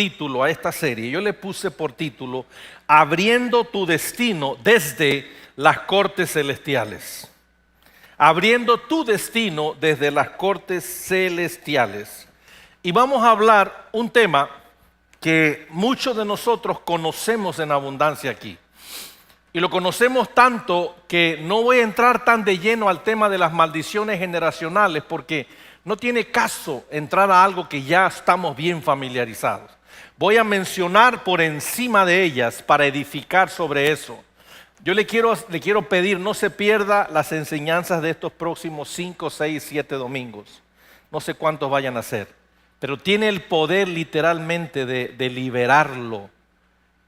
título a esta serie. Yo le puse por título Abriendo tu destino desde las cortes celestiales. Abriendo tu destino desde las cortes celestiales. Y vamos a hablar un tema que muchos de nosotros conocemos en abundancia aquí. Y lo conocemos tanto que no voy a entrar tan de lleno al tema de las maldiciones generacionales porque no tiene caso entrar a algo que ya estamos bien familiarizados. Voy a mencionar por encima de ellas para edificar sobre eso. Yo le quiero pedir, no se pierda las enseñanzas de estos próximos 5, 6, 7 domingos. No sé cuántos vayan a ser, pero tiene el poder literalmente de liberarlo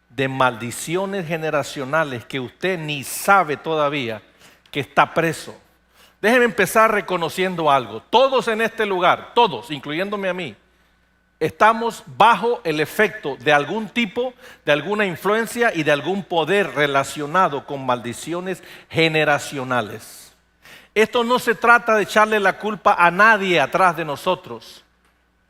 de maldiciones generacionales que usted ni sabe todavía que está preso. Déjeme empezar reconociendo algo. Todos en este lugar, todos, incluyéndome a mí, estamos bajo el efecto de algún tipo, de alguna influencia y de algún poder relacionado con maldiciones generacionales. Esto no se trata de echarle la culpa a nadie atrás de nosotros.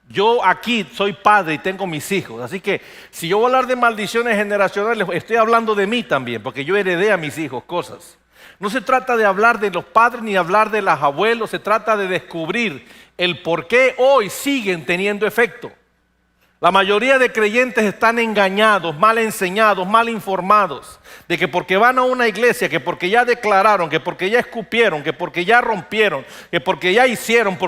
Yo aquí soy padre y tengo mis hijos, así que si yo voy a hablar de maldiciones generacionales, estoy hablando de mí también, porque yo heredé a mis hijos cosas. No se trata de hablar de los padres ni hablar de los abuelos, se trata de descubrir el por qué hoy siguen teniendo efecto. La mayoría de creyentes están engañados, mal enseñados, mal informados, de que porque van a una iglesia, que porque ya declararon, que porque ya escupieron, que porque ya rompieron, que porque ya hicieron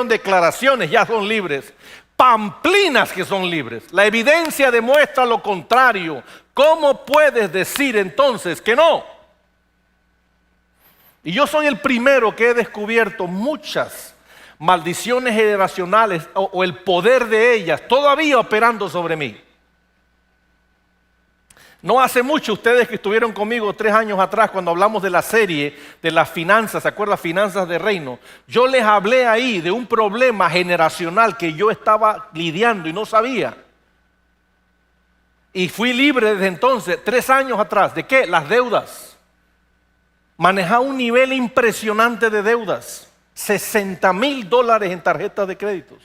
declaraciones, ya son libres. Pamplinas que son libres. La evidencia demuestra lo contrario. ¿Cómo puedes decir entonces que no? Y yo soy el primero que he descubierto muchas maldiciones generacionales o el poder de ellas todavía operando sobre mí. No hace mucho, ustedes que estuvieron conmigo 3 años atrás cuando hablamos de la serie de las finanzas, ¿se acuerdan? Finanzas de reino. Yo les hablé ahí de un problema generacional que yo estaba lidiando y no sabía. Y fui libre desde entonces, 3 años atrás. ¿De qué? Las deudas. Manejaba un nivel impresionante de deudas. $60,000 en tarjetas de créditos.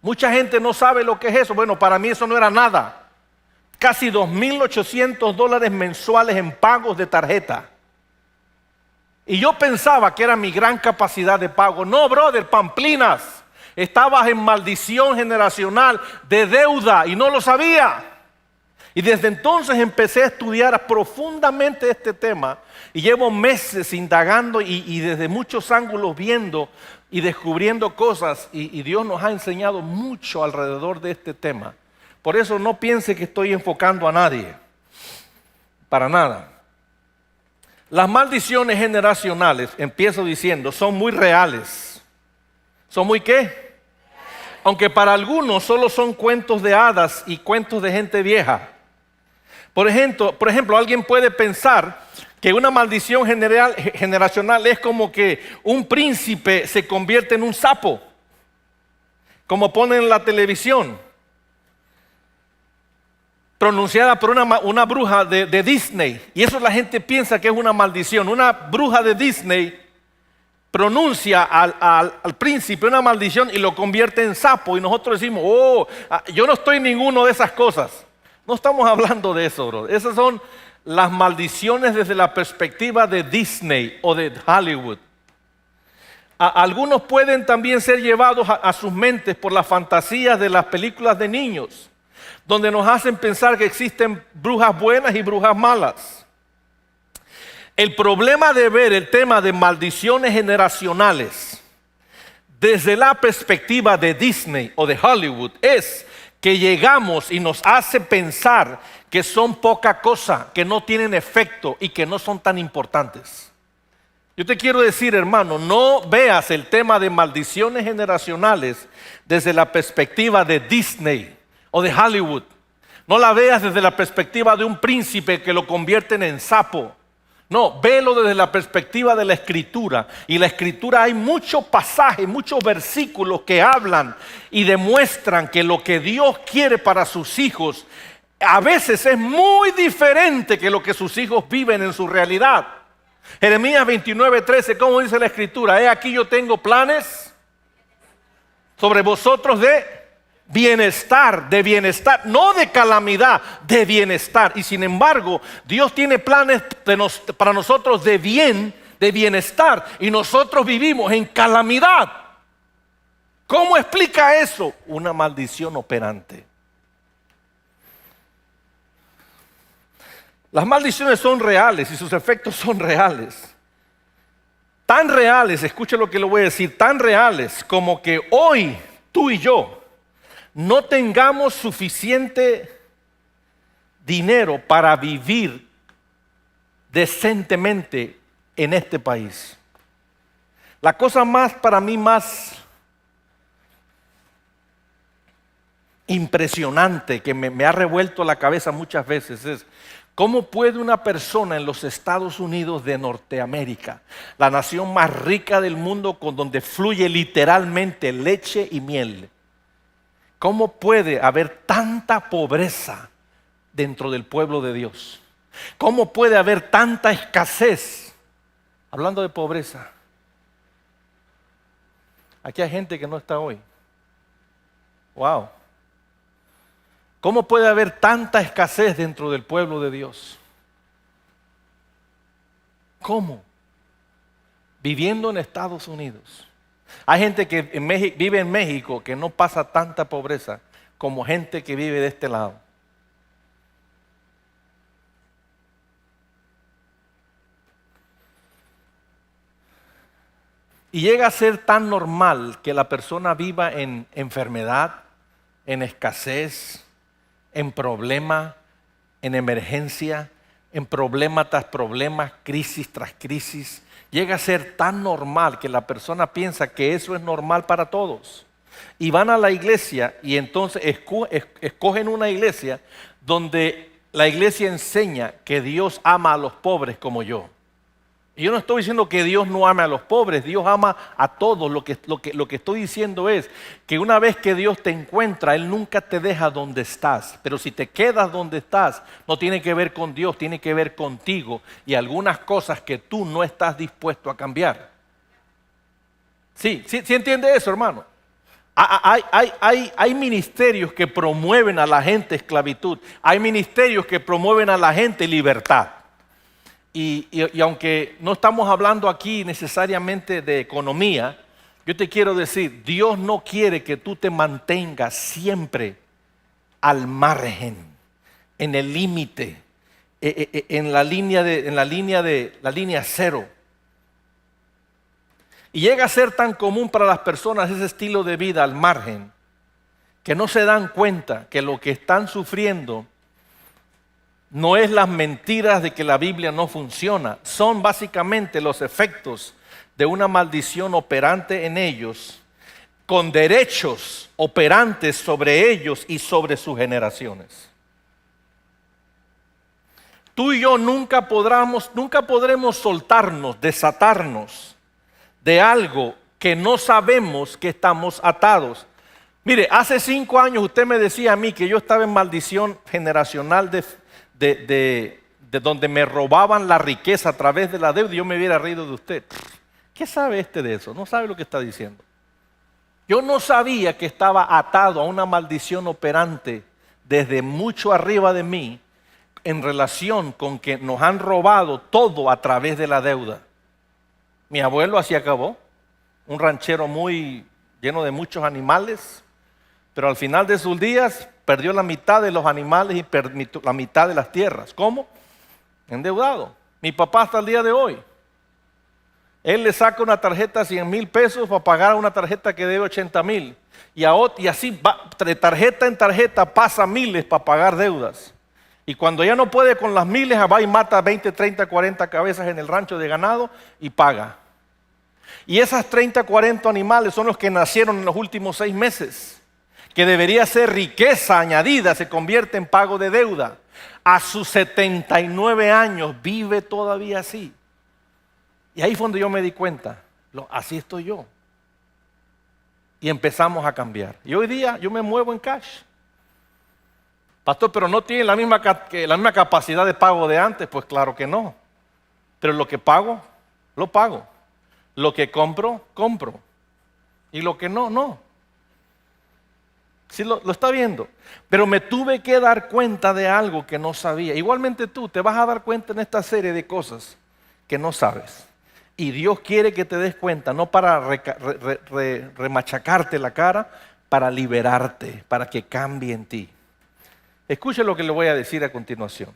Mucha gente no sabe lo que es eso. Bueno, para mí eso no era nada. Casi $2,800 mensuales en pagos de tarjeta. Y yo pensaba que era mi gran capacidad de pago. No, brother, pamplinas. Estabas en maldición generacional de deuda y no lo sabía. Y desde entonces empecé a estudiar profundamente este tema y llevo meses indagando y desde muchos ángulos viendo y descubriendo cosas y Dios nos ha enseñado mucho alrededor de este tema. Por eso no piense que estoy enfocando a nadie, para nada. Las maldiciones generacionales, empiezo diciendo, son muy reales. ¿Son muy qué? Aunque para algunos solo son cuentos de hadas y cuentos de gente vieja. Por ejemplo, alguien puede pensar que una maldición generacional es como que un príncipe se convierte en un sapo, como ponen en la televisión, pronunciada por una bruja de Disney. Y eso la gente piensa que es una maldición. Una bruja de Disney pronuncia al príncipe una maldición y lo convierte en sapo. Y nosotros decimos, yo no estoy en ninguna de esas cosas. No estamos hablando de eso, bro. Esas son las maldiciones desde la perspectiva de Disney o de Hollywood. Algunos pueden también ser llevados a sus mentes por las fantasías de las películas de niños, donde nos hacen pensar que existen brujas buenas y brujas malas. El problema de ver el tema de maldiciones generacionales desde la perspectiva de Disney o de Hollywood es que llegamos y nos hace pensar que son poca cosa, que no tienen efecto y que no son tan importantes. Yo te quiero decir, hermano, no veas el tema de maldiciones generacionales desde la perspectiva de Disney o de Hollywood. No la veas desde la perspectiva de un príncipe que lo convierten en sapo. No, velo desde la perspectiva de la Escritura. Y la Escritura hay muchos pasajes, muchos versículos que hablan y demuestran que lo que Dios quiere para sus hijos a veces es muy diferente que lo que sus hijos viven en su realidad. Jeremías 29:13, ¿cómo dice la Escritura? He aquí yo tengo planes sobre vosotros de bienestar, no de calamidad, de bienestar. Y sin embargo, Dios tiene planes para nosotros de bien, de bienestar, y nosotros vivimos en calamidad. ¿Cómo explica eso? Una maldición operante. Las maldiciones son reales y sus efectos son reales. Tan reales, escuche lo que le voy a decir, tan reales como que hoy tú y yo no tengamos suficiente dinero para vivir decentemente en este país. La cosa más, para mí, más impresionante que me ha revuelto la cabeza muchas veces es cómo puede una persona en los Estados Unidos de Norteamérica, la nación más rica del mundo, con donde fluye literalmente leche y miel, cómo puede haber tanta pobreza dentro del pueblo de Dios, cómo puede haber tanta escasez. Hablando de pobreza, aquí hay gente que no está hoy. Wow. ¿Cómo puede haber tanta escasez dentro del pueblo de Dios? ¿Cómo? Viviendo en Estados Unidos. Hay gente que vive en México que no pasa tanta pobreza como gente que vive de este lado. Y llega a ser tan normal que la persona viva en enfermedad, en escasez, en problema, en emergencia, en problema tras problema, crisis tras crisis. Llega a ser tan normal que la persona piensa que eso es normal para todos. Y van a la iglesia y entonces escogen una iglesia donde la iglesia enseña que Dios ama a los pobres como yo. Y yo no estoy diciendo que Dios no ame a los pobres, Dios ama a todos. Lo que estoy diciendo es que una vez que Dios te encuentra, Él nunca te deja donde estás. Pero si te quedas donde estás, no tiene que ver con Dios, tiene que ver contigo y algunas cosas que tú no estás dispuesto a cambiar. Sí entiende eso, hermano. Hay ministerios que promueven a la gente esclavitud, hay ministerios que promueven a la gente libertad. Y aunque no estamos hablando aquí necesariamente de economía, yo te quiero decir, Dios no quiere que tú te mantengas siempre al margen, en el límite, en la línea cero. Y llega a ser tan común para las personas ese estilo de vida al margen, que no se dan cuenta que lo que están sufriendo no es las mentiras de que la Biblia no funciona, son básicamente los efectos de una maldición operante en ellos, con derechos operantes sobre ellos y sobre sus generaciones. Tú y yo nunca podremos soltarnos, desatarnos de algo que no sabemos que estamos atados. Mire, hace 5 años usted me decía a mí que yo estaba en maldición generacional de donde me robaban la riqueza a través de la deuda, y yo me hubiera reído de usted. ¿Qué sabe de eso? No sabe lo que está diciendo. Yo no sabía que estaba atado a una maldición operante desde mucho arriba de mí en relación con que nos han robado todo a través de la deuda. Mi abuelo así acabó, un ranchero muy lleno de muchos animales, pero al final de sus días perdió la mitad de los animales y la mitad de las tierras. ¿Cómo? Endeudado. Mi papá hasta el día de hoy. Él le saca una tarjeta de 100,000 pesos para pagar una tarjeta que debe 80,000. Y así va, de tarjeta en tarjeta pasa miles para pagar deudas. Y cuando ya no puede con las miles, va y mata 20, 30, 40 cabezas en el rancho de ganado y paga. Y esas 30, 40 animales son los que nacieron en los últimos 6 meses. Que debería ser riqueza añadida, se convierte en pago de deuda. A sus 79 años vive todavía así. Y ahí fue donde yo me di cuenta, así estoy yo. Y empezamos a cambiar. Y hoy día yo me muevo en cash. Pastor, pero no tiene la misma capacidad de pago de antes. Pues claro que no. Pero lo que pago, lo pago. Lo que compro, compro. Y lo que no, no. Sí, lo está viendo. Pero me tuve que dar cuenta de algo que no sabía. Igualmente tú te vas a dar cuenta en esta serie de cosas que no sabes. Y Dios quiere que te des cuenta, no para remachacarte la cara, para liberarte, para que cambie en ti. Escuche lo que le voy a decir a continuación.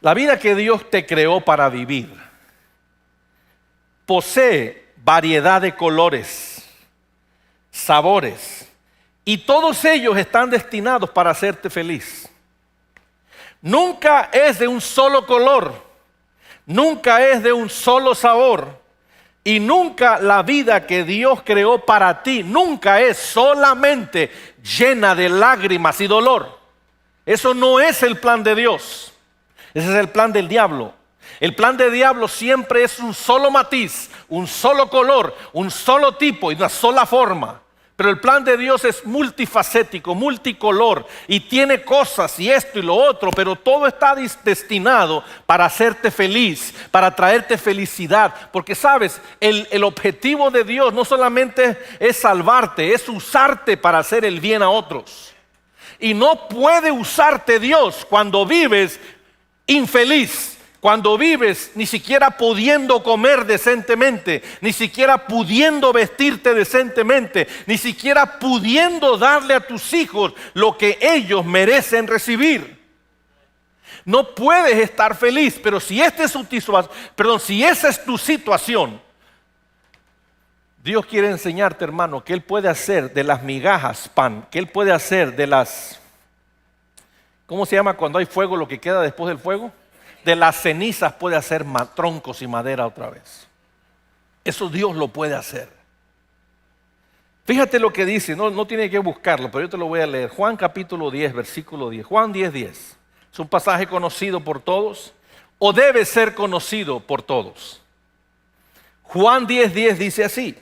La vida que Dios te creó para vivir posee variedad de colores, sabores, y todos ellos están destinados para hacerte feliz. Nunca es de un solo color, nunca es de un solo sabor, y nunca la vida que Dios creó para ti, nunca es solamente llena de lágrimas y dolor. Eso no es el plan de Dios, ese es el plan del diablo. El plan del diablo siempre es un solo matiz, un solo color, un solo tipo y una sola forma. Pero el plan de Dios es multifacético, multicolor y tiene cosas y esto y lo otro, pero todo está destinado para hacerte feliz, para traerte felicidad. Porque sabes, el objetivo de Dios no solamente es salvarte, es usarte para hacer el bien a otros. Y no puede usarte Dios cuando vives infeliz. Cuando vives ni siquiera pudiendo comer decentemente, ni siquiera pudiendo vestirte decentemente, ni siquiera pudiendo darle a tus hijos lo que ellos merecen recibir. No puedes estar feliz, pero si esa es tu situación, Dios quiere enseñarte, hermano, que Él puede hacer de las migajas pan, que Él puede hacer de las, ¿cómo se llama cuando hay fuego lo que queda después del fuego? De las cenizas puede hacer troncos y madera otra vez. Eso Dios lo puede hacer. Fíjate lo que dice, no tiene que buscarlo, pero yo te lo voy a leer. Juan capítulo 10, versículo 10. Juan 10, 10. Es un pasaje conocido por todos, o debe ser conocido por todos. Juan 10, 10 dice así: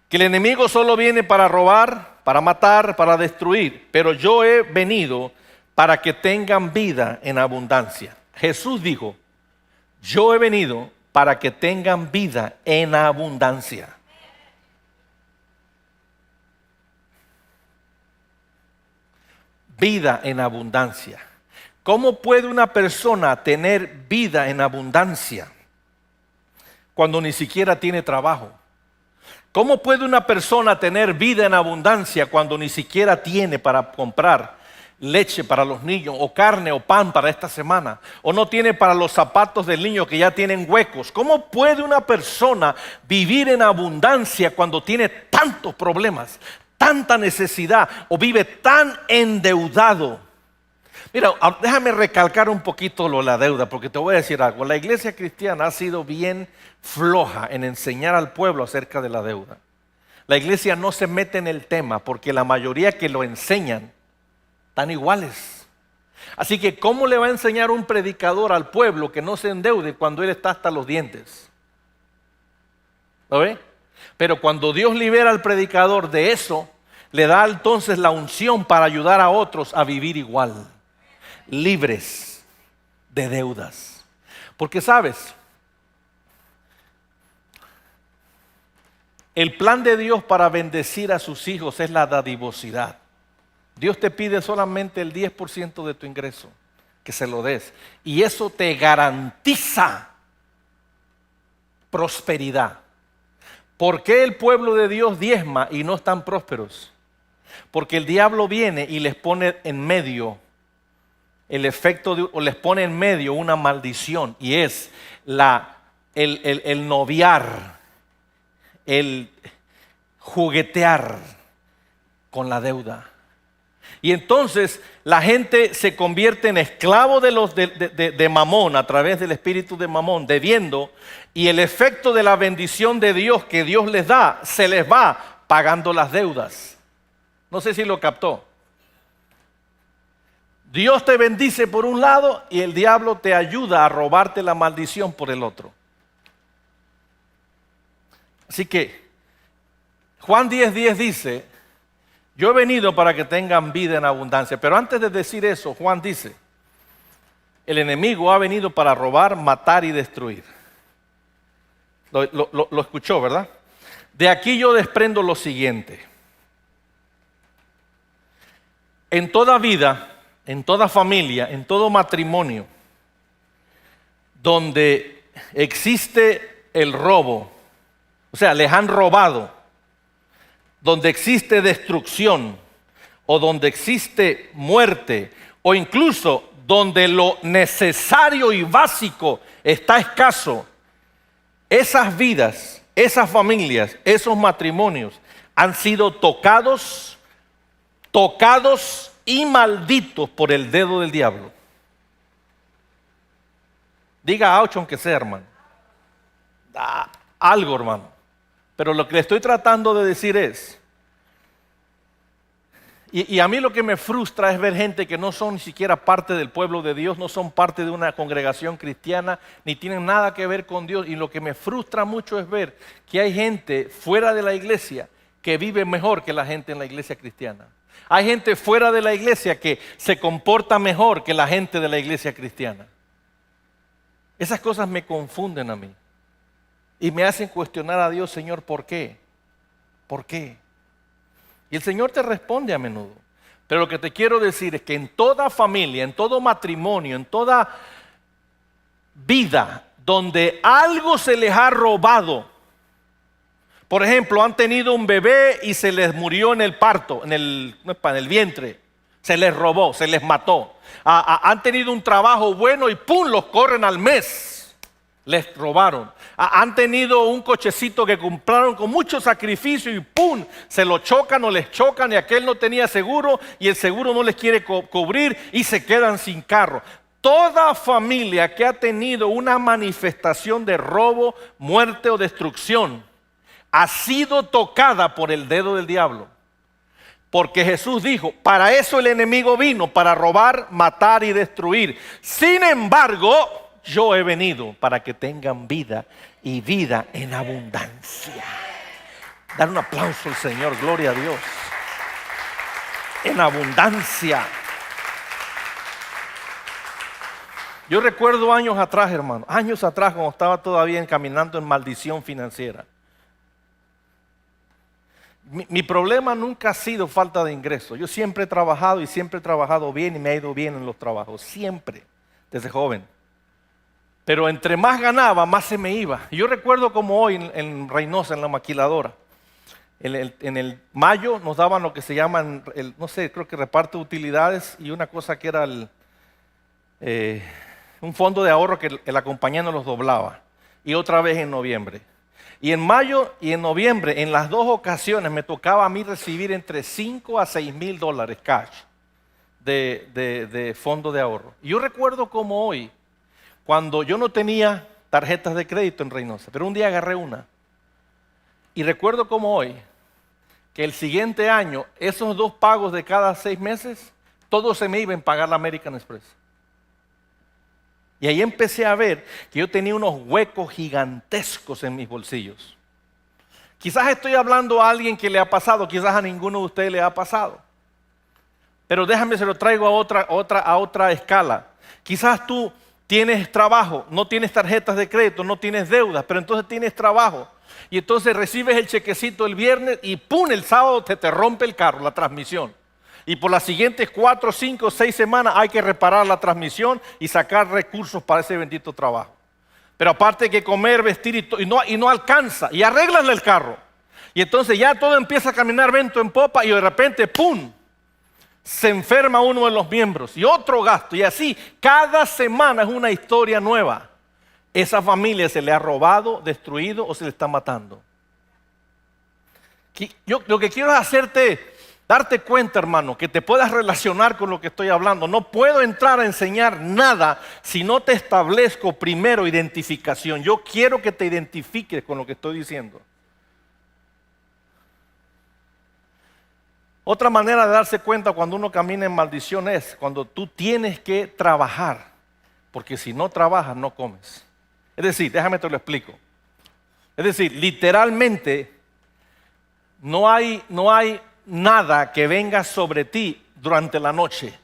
que el enemigo solo viene para robar, para matar, para destruir, pero yo he venido para que tengan vida en abundancia. Jesús dijo, yo he venido para que tengan vida en abundancia. Vida en abundancia. ¿Cómo puede una persona tener vida en abundancia cuando ni siquiera tiene trabajo? ¿Cómo puede una persona tener vida en abundancia cuando ni siquiera tiene para comprar leche para los niños, o carne o pan para esta semana, o no tiene para los zapatos del niño que ya tienen huecos? ¿Cómo puede una persona vivir en abundancia cuando tiene tantos problemas, tanta necesidad, o vive tan endeudado? Mira, déjame recalcar un poquito lo de la deuda, porque te voy a decir algo. La iglesia cristiana ha sido bien floja en enseñar al pueblo acerca de la deuda. La iglesia no se mete en el tema porque la mayoría que lo enseñan están iguales. Así que ¿cómo le va a enseñar un predicador al pueblo que no se endeude cuando él está hasta los dientes? ¿Lo ve? Pero cuando Dios libera al predicador de eso, le da entonces la unción para ayudar a otros a vivir igual, libres de deudas. Porque sabes, el plan de Dios para bendecir a sus hijos es la dadivosidad. Dios te pide solamente el 10% de tu ingreso, que se lo des. Y eso te garantiza prosperidad. ¿Por qué el pueblo de Dios diezma y no están prósperos? Porque el diablo viene y les pone en medio el efecto o les pone en medio una maldición, y es el noviar, el juguetear con la deuda. Y entonces la gente se convierte en esclavo de Mamón, a través del espíritu de Mamón, debiendo, y el efecto de la bendición de Dios que Dios les da, se les va pagando las deudas. No sé si lo captó. Dios te bendice por un lado y el diablo te ayuda a robarte la maldición por el otro. Así que Juan 10:10 dice: yo he venido para que tengan vida en abundancia. Pero antes de decir eso, Juan dice: el enemigo ha venido para robar, matar y destruir. Lo escuchó, ¿verdad? De aquí yo desprendo lo siguiente: En toda vida, en toda familia, en todo matrimonio, donde existe el robo, o sea, les han robado, donde existe destrucción, o donde existe muerte, o incluso donde lo necesario y básico está escaso, esas vidas, esas familias, esos matrimonios han sido tocados y malditos por el dedo del diablo. Diga ouch aunque sea, hermano. Algo, hermano. Pero lo que le estoy tratando de decir es, y a mí lo que me frustra es ver gente que no son ni siquiera parte del pueblo de Dios, no son parte de una congregación cristiana, ni tienen nada que ver con Dios. Y lo que me frustra mucho es ver que hay gente fuera de la iglesia que vive mejor que la gente en la iglesia cristiana. Hay gente fuera de la iglesia que se comporta mejor que la gente de la iglesia cristiana. Esas cosas me confunden a mí y me hacen cuestionar a Dios, Señor, ¿por qué? ¿Por qué? Y el Señor te responde a menudo. Pero lo que te quiero decir es que en toda familia, en todo matrimonio, en toda vida donde algo se les ha robado, por ejemplo, han tenido un bebé y se les murió en el parto, en el vientre, se les robó, se les mató. Han tenido un trabajo bueno y ¡pum!, los corren al mes. Les robaron. Han tenido un cochecito que compraron con mucho sacrificio y ¡pum!, se lo chocan o les chocan y aquel no tenía seguro y el seguro no les quiere cubrir y se quedan sin carro. Toda familia que ha tenido una manifestación de robo, muerte o destrucción ha sido tocada por el dedo del diablo. Porque Jesús dijo, para eso el enemigo vino, para robar, matar y destruir. Sin embargo, yo he venido para que tengan vida y vida en abundancia. Dar un aplauso al Señor, gloria a Dios. En abundancia. Yo recuerdo años atrás, hermano, años atrás cuando estaba todavía caminando en maldición financiera. Mi problema nunca ha sido falta de ingreso. Yo siempre he trabajado y siempre he trabajado bien y me ha ido bien en los trabajos. Siempre, desde joven. Pero entre más ganaba, más se me iba. Y yo recuerdo como hoy en Reynosa, en la maquiladora. En el mayo nos daban lo que se llaman, no sé, creo que reparto de utilidades y una cosa que era un fondo de ahorro que la compañía nos los doblaba. Y otra vez en noviembre. Y en mayo y en noviembre, en las dos ocasiones, me tocaba a mí recibir entre 5 a 6 mil dólares cash de fondo de ahorro. Y yo recuerdo como hoy, cuando yo no tenía tarjetas de crédito en Reynosa, pero un día agarré una. Y recuerdo como hoy, que el siguiente año, esos dos pagos de cada 6 meses, todos se me iban a pagar la American Express. Y ahí empecé a ver que yo tenía unos huecos gigantescos en mis bolsillos. Quizás estoy hablando a alguien que le ha pasado, quizás a ninguno de ustedes le ha pasado. Pero déjame, se lo traigo a otra escala. Quizás tú tienes trabajo, no tienes tarjetas de crédito, no tienes deudas, pero entonces tienes trabajo. Y entonces recibes el chequecito el viernes y ¡pum!, el sábado te rompe el carro, la transmisión. Y por las siguientes 4, 5, 6 semanas hay que reparar la transmisión y sacar recursos para ese bendito trabajo. Pero aparte hay que comer, vestir y no alcanza. Y arreglas el carro. Y entonces ya todo empieza a caminar viento en popa y de repente ¡pum!, se enferma uno de los miembros y otro gasto. Y así cada semana es una historia nueva. Esa familia se le ha robado, destruido o se le está matando. Yo lo que quiero es darte cuenta, hermano, que te puedas relacionar con lo que estoy hablando. No puedo entrar a enseñar nada si no te establezco primero identificación. Yo quiero que te identifiques con lo que estoy diciendo. Otra manera de darse cuenta cuando uno camina en maldición es cuando tú tienes que trabajar, porque si no trabajas no comes. Es decir, déjame te lo explico. Es decir, literalmente no hay nada que venga sobre ti durante la noche.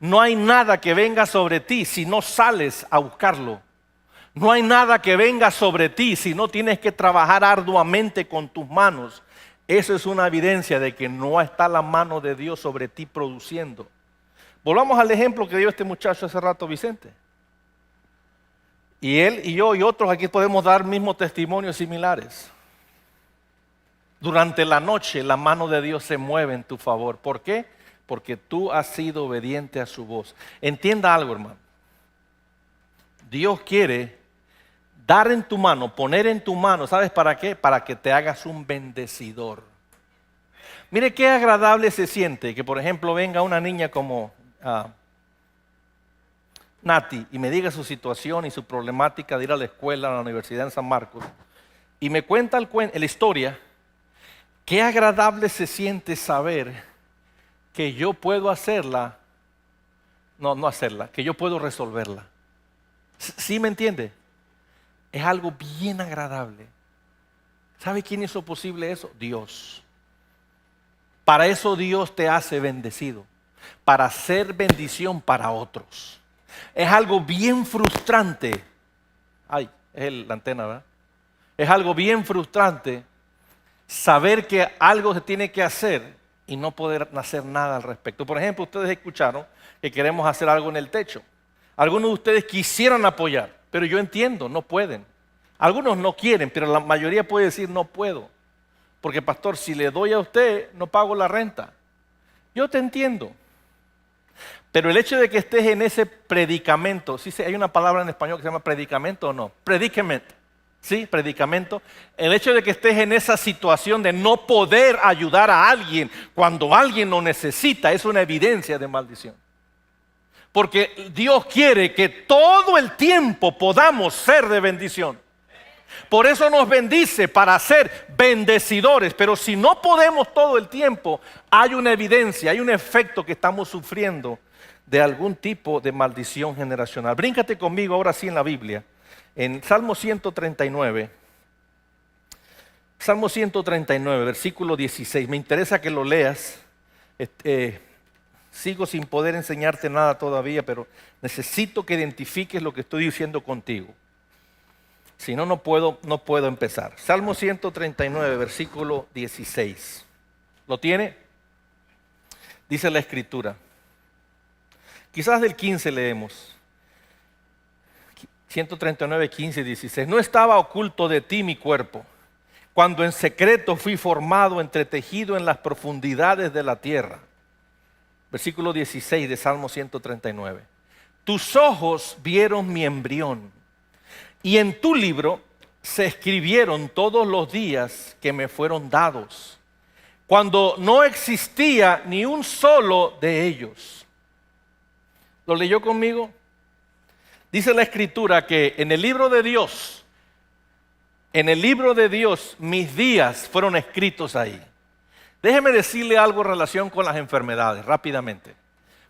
No hay nada que venga sobre ti si no sales a buscarlo. No hay nada que venga sobre ti si no tienes que trabajar arduamente con tus manos Eso es una evidencia de que no está la mano de Dios sobre ti produciendo. Volvamos al ejemplo que dio este muchacho hace rato, Vicente. Y él y yo y otros aquí podemos dar mismos testimonios similares. Durante la noche la mano de Dios se mueve en tu favor. ¿Por qué? Porque tú has sido obediente a su voz. Entienda algo, hermano. Dios quiere dar en tu mano, poner en tu mano, ¿sabes para qué? Para que te hagas un bendecidor. Mire qué agradable se siente que, por ejemplo, venga una niña como Nati y me diga su situación y su problemática de ir a la escuela, a la universidad en San Marcos, y me cuenta la historia. Qué agradable se siente saber que yo puedo hacerla, no hacerla, que yo puedo resolverla. ¿Sí me entiende? Es algo bien agradable. ¿Sabe quién hizo posible eso? Dios. Para eso Dios te hace bendecido, para ser bendición para otros. Es algo bien frustrante. Ay, es la antena, ¿verdad? Es algo bien frustrante saber que algo se tiene que hacer y no poder hacer nada al respecto. Por ejemplo, ustedes escucharon que queremos hacer algo en el techo. Algunos de ustedes quisieran apoyar, pero yo entiendo, no pueden. Algunos no quieren, pero la mayoría puede decir no puedo. Porque pastor, si le doy a usted, no pago la renta. Yo te entiendo. Pero el hecho de que estés en ese predicamento, ¿sí? Hay una palabra en español que se llama predicamento o no? Predicament. ¿Sí? Predicamento. El hecho de que estés en esa situación de no poder ayudar a alguien cuando alguien lo necesita es una evidencia de maldición. Porque Dios quiere que todo el tiempo podamos ser de bendición. Por eso nos bendice para ser bendecidores. Pero si no podemos todo el tiempo, hay una evidencia, hay un efecto que estamos sufriendo de algún tipo de maldición generacional. Bríncate conmigo ahora sí en la Biblia. En Salmo 139. Salmo 139, versículo 16. Me interesa que lo leas. Sigo sin poder enseñarte nada todavía, pero necesito que identifiques lo que estoy diciendo contigo. Si no, no puedo empezar. Salmo 139, versículo 16. ¿Lo tiene? Dice la Escritura. Quizás del 15 leemos. 139, 15 y 16. No estaba oculto de ti mi cuerpo, cuando en secreto fui formado, entretejido en las profundidades de la tierra. Versículo 16 de Salmo 139. Tus ojos vieron mi embrión, y en tu libro se escribieron todos los días que me fueron dados, cuando no existía ni un solo de ellos. ¿Lo leyó conmigo? Dice la Escritura que en el libro de Dios, mis días fueron escritos ahí. Déjeme decirle algo en relación con las enfermedades, rápidamente.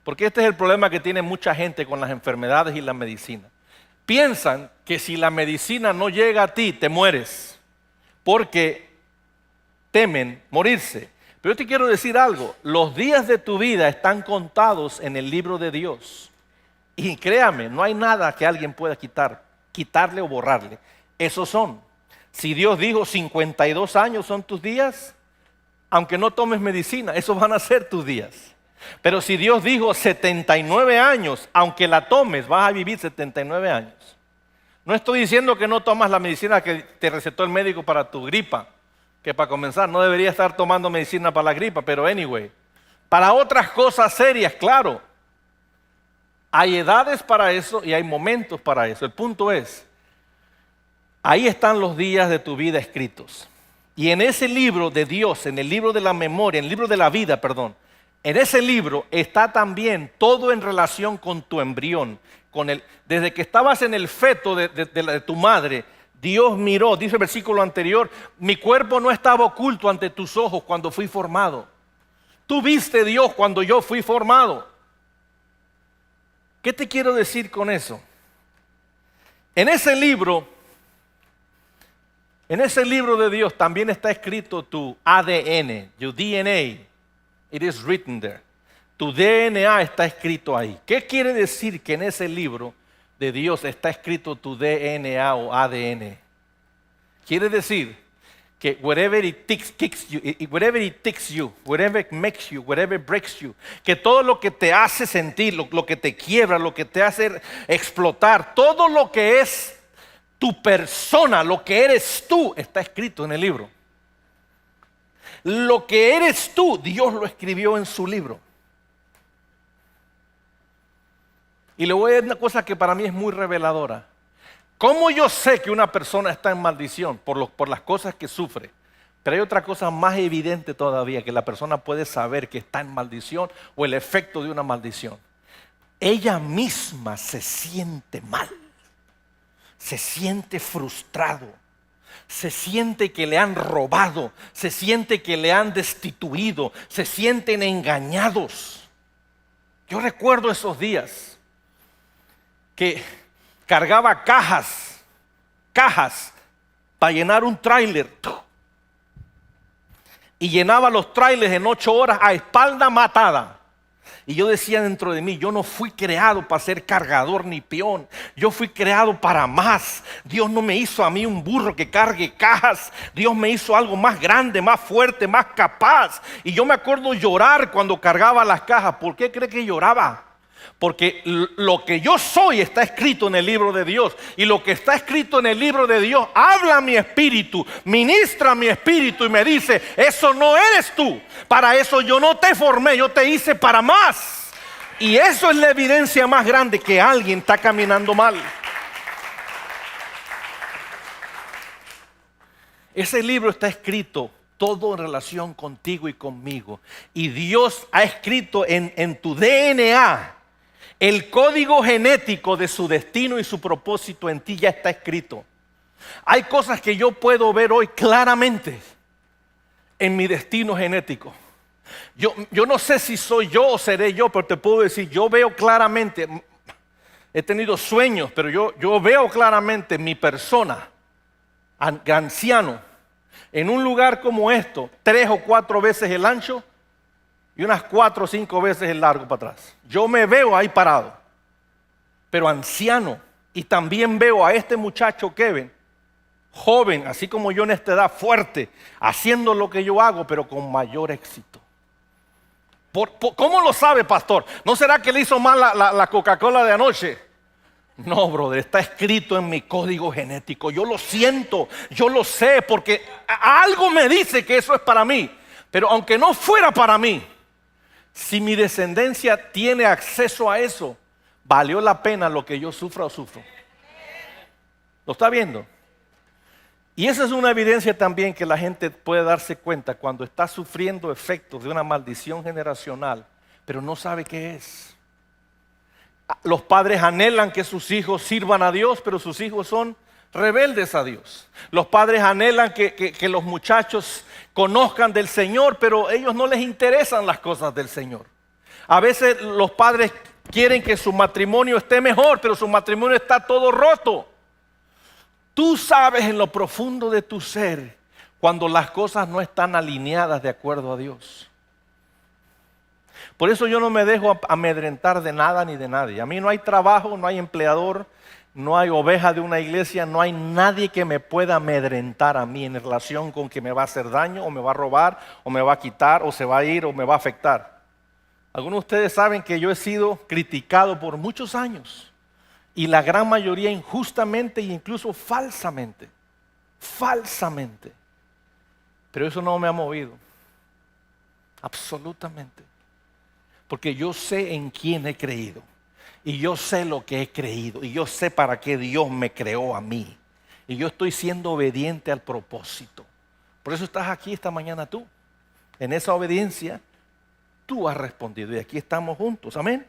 Porque este es el problema que tiene mucha gente con las enfermedades y la medicina. Piensan que si la medicina no llega a ti, te mueres. Porque temen morirse. Pero yo te quiero decir algo. Los días de tu vida están contados en el libro de Dios. Y créame, no hay nada que alguien pueda quitarle o borrarle. Esos son. Si Dios dijo 52 años son tus días, aunque no tomes medicina, esos van a ser tus días. Pero si Dios dijo 79 años, aunque la tomes, vas a vivir 79 años. No estoy diciendo que no tomas la medicina que te recetó el médico para tu gripa, que para comenzar no debería estar tomando medicina para la gripa, pero anyway, para otras cosas serias, claro. Hay edades para eso y hay momentos para eso. El punto es, ahí están los días de tu vida escritos. Y en ese libro de Dios, en el libro de la memoria, en el libro de la vida, perdón, en ese libro está también todo en relación con tu embrión. Desde que estabas en el feto de tu madre, Dios miró, dice el versículo anterior, mi cuerpo no estaba oculto ante tus ojos cuando fui formado. Tú viste Dios cuando yo fui formado. ¿Qué te quiero decir con eso? En ese libro de Dios también está escrito tu ADN, tu DNA. It is written there. Tu DNA está escrito ahí. ¿Qué quiere decir que en ese libro de Dios está escrito tu DNA o ADN? Quiere decir que whatever it kicks you, whatever it takes you, whatever it makes you, whatever it breaks you, que todo lo que te hace sentir, lo que te quiebra, lo que te hace explotar, todo lo que es tu persona, lo que eres tú, está escrito en el libro. Lo que eres tú, Dios lo escribió en su libro. Y le voy a decir una cosa que para mí es muy reveladora. ¿Cómo yo sé que una persona está en maldición? Por las cosas que sufre. Pero hay otra cosa más evidente todavía, que la persona puede saber que está en maldición o el efecto de una maldición. Ella misma se siente mal, se siente frustrado, se siente que le han robado, se siente que le han destituido, se sienten engañados. Yo recuerdo esos días que cargaba cajas para llenar un tráiler. Y llenaba los tráileres en 8 horas a espalda matada. Y yo decía dentro de mí, yo no fui creado para ser cargador ni peón. Yo fui creado para más. Dios no me hizo a mí un burro que cargue cajas. Dios me hizo algo más grande, más fuerte, más capaz. Y yo me acuerdo llorar cuando cargaba las cajas. ¿Por qué cree que lloraba? Porque lo que yo soy está escrito en el libro de Dios. Y lo que está escrito en el libro de Dios habla a mi espíritu, ministra a mi espíritu y me dice, eso no eres tú. Para eso yo no te formé, yo te hice para más. Y eso es la evidencia más grande que alguien está caminando mal. Ese libro está escrito todo en relación contigo y conmigo. Y Dios ha escrito en tu DNA. El código genético de su destino y su propósito en ti ya está escrito. Hay cosas que yo puedo ver hoy claramente en mi destino genético. Yo no sé si soy yo o seré yo, pero te puedo decir, yo veo claramente, he tenido sueños, pero yo veo claramente mi persona, anciano, en un lugar como esto, 3 o 4 veces el ancho, y unas 4 o 5 veces el largo para atrás. Yo me veo ahí parado, pero anciano. Y también veo a este muchacho Kevin, joven, así como yo en esta edad, fuerte, haciendo lo que yo hago, pero con mayor éxito. ¿Cómo lo sabe, pastor? ¿No será que le hizo mal la Coca-Cola de anoche? No, brother, está escrito en mi código genético. Yo lo siento, yo lo sé, porque algo me dice que eso es para mí. Pero aunque no fuera para mí, si mi descendencia tiene acceso a eso, valió la pena lo que yo sufra o sufro. ¿Lo está viendo? Y esa es una evidencia también que la gente puede darse cuenta cuando está sufriendo efectos de una maldición generacional, pero no sabe qué es. Los padres anhelan que sus hijos sirvan a Dios, pero sus hijos son rebeldes a Dios. Los padres anhelan que los muchachos conozcan del Señor, pero a ellos no les interesan las cosas del Señor. A veces los padres quieren que su matrimonio esté mejor, pero su matrimonio está todo roto. Tú sabes en lo profundo de tu ser cuando las cosas no están alineadas de acuerdo a Dios. Por eso yo no me dejo amedrentar de nada ni de nadie. A mí no hay trabajo, no hay empleador, no hay oveja de una iglesia, no hay nadie que me pueda amedrentar a mí en relación con que me va a hacer daño, o me va a robar, o me va a quitar, o se va a ir, o me va a afectar. Algunos de ustedes saben que yo he sido criticado por muchos años, y la gran mayoría injustamente e incluso falsamente. Falsamente. Pero eso no me ha movido. Absolutamente. Porque yo sé en quién he creído. Y yo sé lo que he creído. Y yo sé para qué Dios me creó a mí. Y yo estoy siendo obediente al propósito. Por eso estás aquí esta mañana tú. En esa obediencia, tú has respondido. Y aquí estamos juntos. Amén.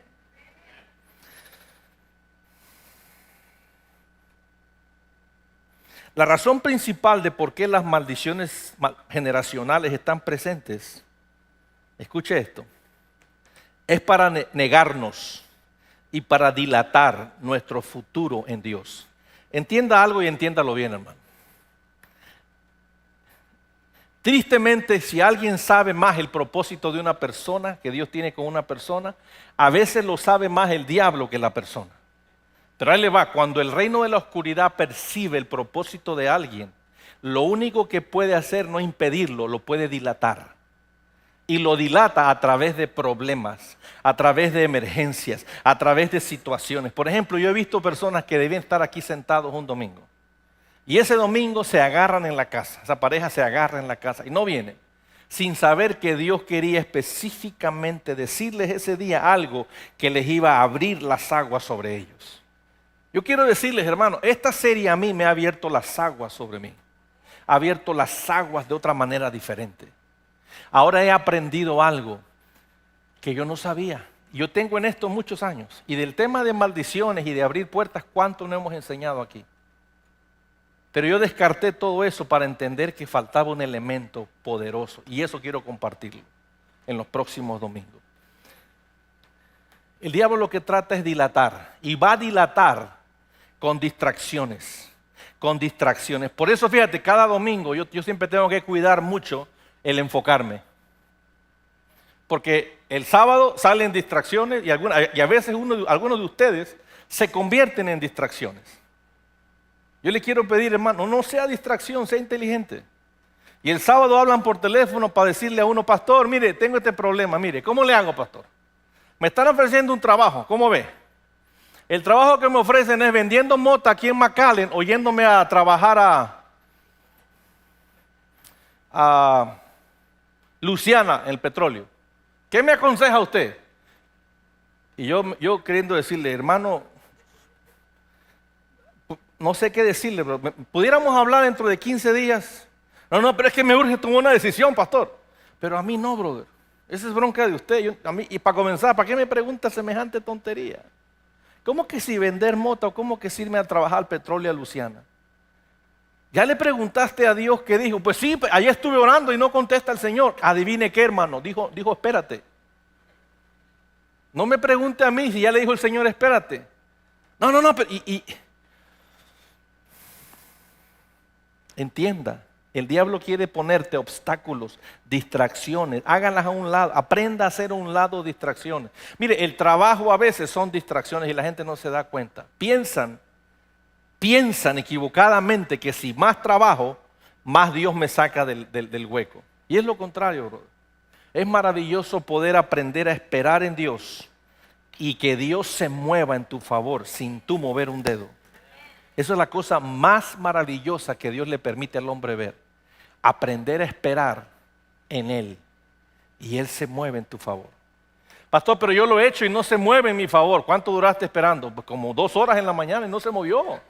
La razón principal de por qué las maldiciones generacionales están presentes, escuche esto, es para negarnos y para dilatar nuestro futuro en Dios. Entienda algo y entiéndalo bien, hermano. Tristemente, si alguien sabe más el propósito de una persona que Dios tiene con una persona, a veces lo sabe más el diablo que la persona. Pero ahí le va, cuando el reino de la oscuridad percibe el propósito de alguien, lo único que puede hacer no impedirlo, lo puede dilatar. Y lo dilata a través de problemas, a través de emergencias, a través de situaciones. Por ejemplo, yo he visto personas que deben estar aquí sentados un domingo. Y ese domingo se agarran en la casa, esa pareja se agarra en la casa y no viene, sin saber que Dios quería específicamente decirles ese día algo que les iba a abrir las aguas sobre ellos. Yo quiero decirles, hermano, esta serie a mí me ha abierto las aguas sobre mí. Ha abierto las aguas de otra manera diferente. Ahora he aprendido algo que yo no sabía. Yo tengo en esto muchos años. Y del tema de maldiciones y de abrir puertas, ¿cuánto no hemos enseñado aquí? Pero yo descarté todo eso para entender que faltaba un elemento poderoso. Y eso quiero compartirlo en los próximos domingos. El diablo lo que trata es dilatar. Y va a dilatar con distracciones. Con distracciones. Por eso fíjate, cada domingo yo siempre tengo que cuidar mucho el enfocarme. Porque el sábado salen distracciones y a veces algunos de ustedes se convierten en distracciones. Yo le quiero pedir, hermano, no sea distracción, sea inteligente. Y el sábado hablan por teléfono para decirle a uno, pastor, mire, tengo este problema, mire, ¿cómo le hago, pastor? Me están ofreciendo un trabajo, ¿cómo ve? El trabajo que me ofrecen es vendiendo mota aquí en McAllen o yéndome a trabajar a Luciana, el petróleo. ¿Qué me aconseja usted? Y yo queriendo decirle, hermano, no sé qué decirle, pero ¿pudiéramos hablar dentro de 15 días? No, pero es que me urge tomar una decisión, pastor. Pero a mí no, brother. Esa es bronca de usted. Y para comenzar, ¿para qué me pregunta semejante tontería? ¿Cómo que si vender mota o cómo que si irme a trabajar al petróleo a Luciana? ¿Ya le preguntaste a Dios qué dijo? Pues sí, ayer estuve orando y no contesta el Señor. Adivine qué, hermano. Dijo, espérate. No me pregunte a mí si ya le dijo el Señor, espérate. No, pero entienda, el diablo quiere ponerte obstáculos, distracciones. Háganlas a un lado, aprenda a hacer a un lado distracciones. Mire, el trabajo a veces son distracciones y la gente no se da cuenta. Piensan equivocadamente que si más trabajo, más Dios me saca del hueco. Y es lo contrario, brother. Es maravilloso poder aprender a esperar en Dios y que Dios se mueva en tu favor sin tú mover un dedo. Eso es la cosa más maravillosa que Dios le permite al hombre ver. Aprender a esperar en Él y Él se mueve en tu favor. Pastor, pero yo lo he hecho y no se mueve en mi favor. ¿Cuánto duraste esperando? Pues como 2 horas en la mañana y no se movió.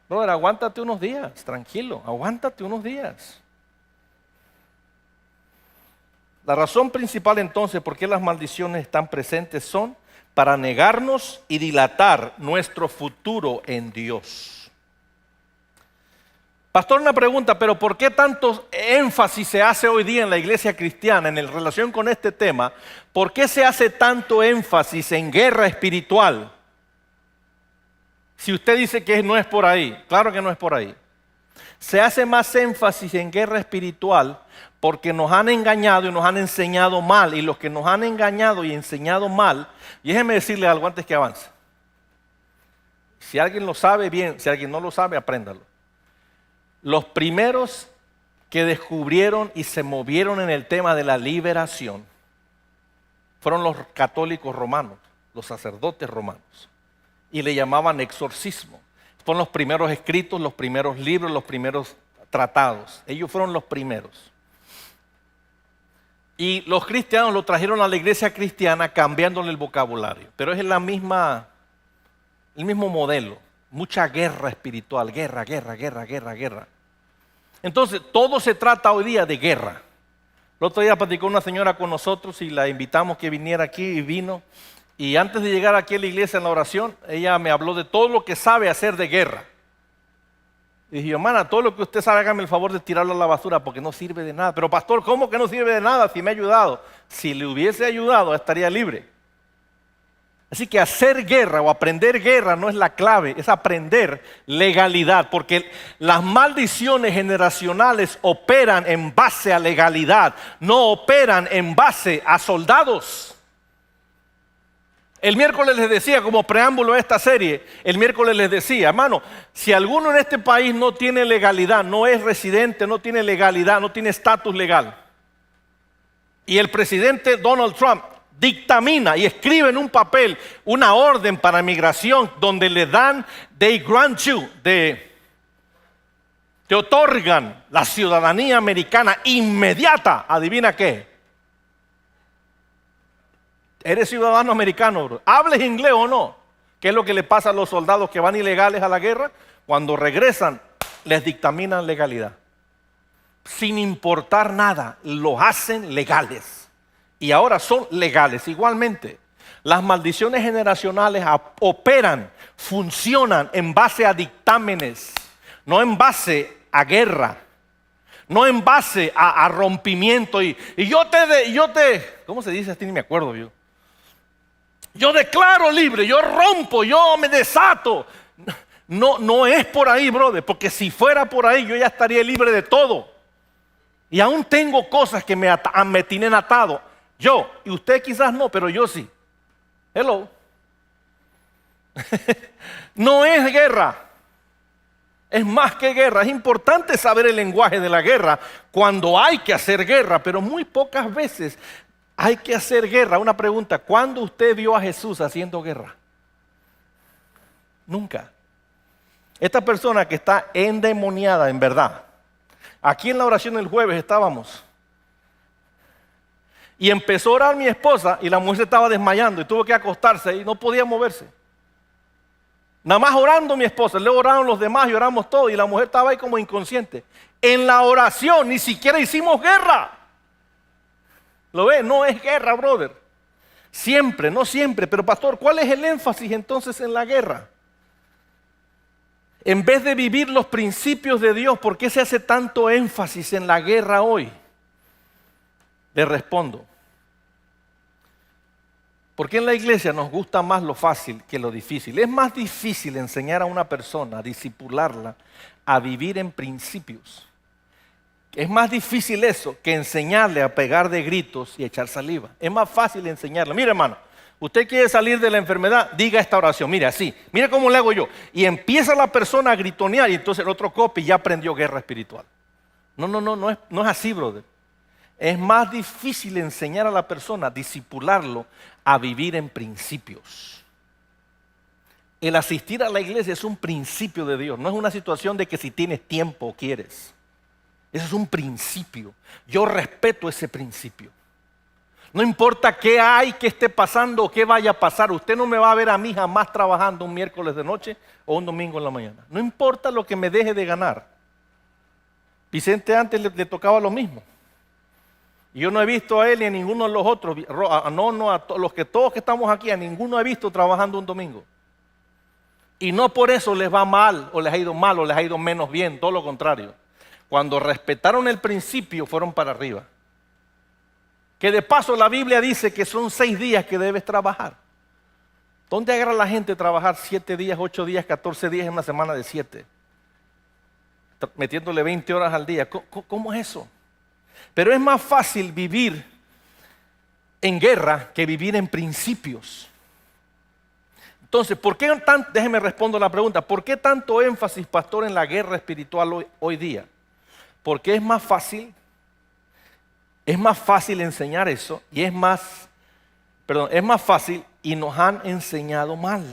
Brother, aguántate unos días, tranquilo, aguántate unos días. La razón principal entonces por qué las maldiciones están presentes son para negarnos y dilatar nuestro futuro en Dios. Pastor, una pregunta, pero ¿por qué tanto énfasis se hace hoy día en la iglesia cristiana en relación con este tema? ¿Por qué se hace tanto énfasis en guerra espiritual? Si usted dice que no es por ahí, claro que no es por ahí. Se hace más énfasis en guerra espiritual porque nos han engañado y nos han enseñado mal. Y los que nos han engañado y enseñado mal, y déjeme decirle algo antes que avance. Si alguien lo sabe, bien. Si alguien no lo sabe, apréndalo. Los primeros que descubrieron y se movieron en el tema de la liberación fueron los católicos romanos, los sacerdotes romanos. Y le llamaban exorcismo. Fueron los primeros escritos, los primeros libros, los primeros tratados. Ellos fueron los primeros. Y los cristianos lo trajeron a la iglesia cristiana cambiándole el vocabulario. Pero es el mismo modelo. Mucha guerra espiritual, guerra. Entonces, todo se trata hoy día de guerra. El otro día platicó una señora con nosotros y la invitamos que viniera aquí y vino. Y antes de llegar aquí a la iglesia en la oración, ella me habló de todo lo que sabe hacer de guerra. Y dije, hermana, todo lo que usted sabe, hágame el favor de tirarlo a la basura porque no sirve de nada. Pero pastor, ¿cómo que no sirve de nada si me ha ayudado? Si le hubiese ayudado, estaría libre. Así que hacer guerra o aprender guerra no es la clave, es aprender legalidad. Porque las maldiciones generacionales operan en base a legalidad, no operan en base a soldados. El miércoles les decía, como preámbulo a esta serie, el miércoles les decía, hermano, si alguno en este país no tiene legalidad, no es residente, no tiene legalidad, no tiene estatus legal, y el presidente Donald Trump dictamina y escribe en un papel una orden para migración donde le dan, they grant you, te otorgan la ciudadanía americana inmediata, adivina qué. Eres ciudadano americano, bro. Hables inglés o no. ¿Qué es lo que le pasa a los soldados que van ilegales a la guerra? Cuando regresan, les dictaminan legalidad. Sin importar nada, los hacen legales. Y ahora son legales. Igualmente, las maldiciones generacionales operan, funcionan en base a dictámenes, no en base a guerra, no en base a rompimiento. Y yo te, ¿cómo se dice? Ni me acuerdo yo. Yo declaro libre, yo rompo, yo me desato. No es por ahí, brother, porque si fuera por ahí yo ya estaría libre de todo. Y aún tengo cosas que me tienen atado. Yo, y usted quizás no, pero yo sí. Hello. No es guerra. Es más que guerra. Es importante saber el lenguaje de la guerra cuando hay que hacer guerra, pero muy pocas veces hay que hacer guerra. Una pregunta, ¿cuándo usted vio a Jesús haciendo guerra? Nunca. Esta persona que está endemoniada en verdad. Aquí en la oración del jueves estábamos. Y empezó a orar mi esposa y la mujer se estaba desmayando y tuvo que acostarse y no podía moverse. Nada más orando mi esposa, luego oraron los demás y oramos todos y la mujer estaba ahí como inconsciente. En la oración ni siquiera hicimos guerra. ¿Lo ve? No es guerra, brother. Siempre, no siempre. Pero pastor, ¿cuál es el énfasis entonces en la guerra? En vez de vivir los principios de Dios, ¿por qué se hace tanto énfasis en la guerra hoy? Le respondo. ¿Por qué en la iglesia nos gusta más lo fácil que lo difícil? Es más difícil enseñar a una persona, discipularla, a vivir en principios. Es más difícil eso que enseñarle a pegar de gritos y echar saliva. Es más fácil enseñarle. Mire, hermano, usted quiere salir de la enfermedad, diga esta oración. Mire así, mire cómo le hago yo. Y empieza la persona a gritonear y entonces el otro copy ya aprendió guerra espiritual. No es así, brother. Es más difícil enseñar a la persona, discipularlo, a vivir en principios. El asistir a la iglesia es un principio de Dios, no es una situación de que si tienes tiempo o quieres. Eso es un principio. Yo respeto ese principio. No importa qué hay, qué esté pasando o qué vaya a pasar. Usted no me va a ver a mí jamás trabajando un miércoles de noche o un domingo en la mañana. No importa lo que me deje de ganar. Vicente antes le tocaba lo mismo. Y yo no he visto a él ni a ninguno de los otros, todos que estamos aquí, a ninguno he visto trabajando un domingo. Y no por eso les va mal, o les ha ido mal, o les ha ido menos bien, todo lo contrario. Cuando respetaron el principio, fueron para arriba. Que de paso la Biblia dice que son 6 días que debes trabajar. ¿Dónde agarra la gente trabajar 7 días, 8 días, 14 días en una semana de 7? Metiéndole 20 horas al día. ¿Cómo es eso? Pero es más fácil vivir en guerra que vivir en principios. Entonces, déjeme responder la pregunta, ¿por qué tanto énfasis, pastor, en la guerra espiritual hoy día? Porque es más fácil enseñar eso y es más fácil y nos han enseñado mal.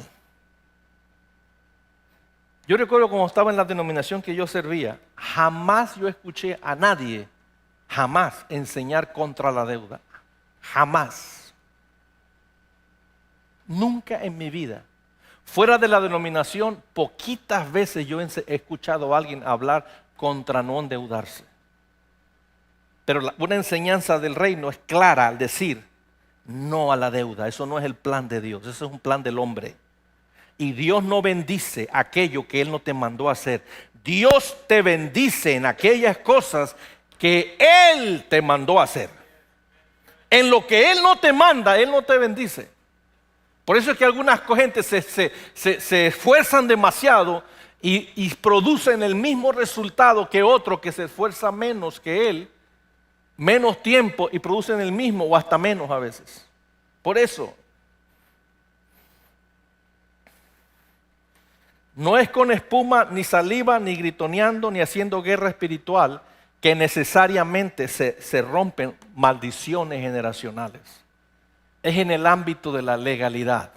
Yo recuerdo cuando estaba en la denominación que yo servía, jamás yo escuché a nadie jamás enseñar contra la deuda. Jamás. Nunca en mi vida. Fuera de la denominación, poquitas veces yo he escuchado a alguien hablar contra no endeudarse. Pero una enseñanza del reino es clara al decir no a la deuda. Eso no es el plan de Dios, eso es un plan del hombre. Y Dios no bendice aquello que Él no te mandó a hacer. Dios te bendice en aquellas cosas que Él te mandó a hacer. En lo que Él no te manda, Él no te bendice. Por eso es que algunas gentes se esfuerzan demasiado y producen el mismo resultado que otro que se esfuerza menos que él, menos tiempo y producen el mismo o hasta menos a veces. Por eso, No es con espuma, ni saliva, ni gritoneando, ni haciendo guerra espiritual que necesariamente se rompen maldiciones generacionales. Es en el ámbito de la legalidad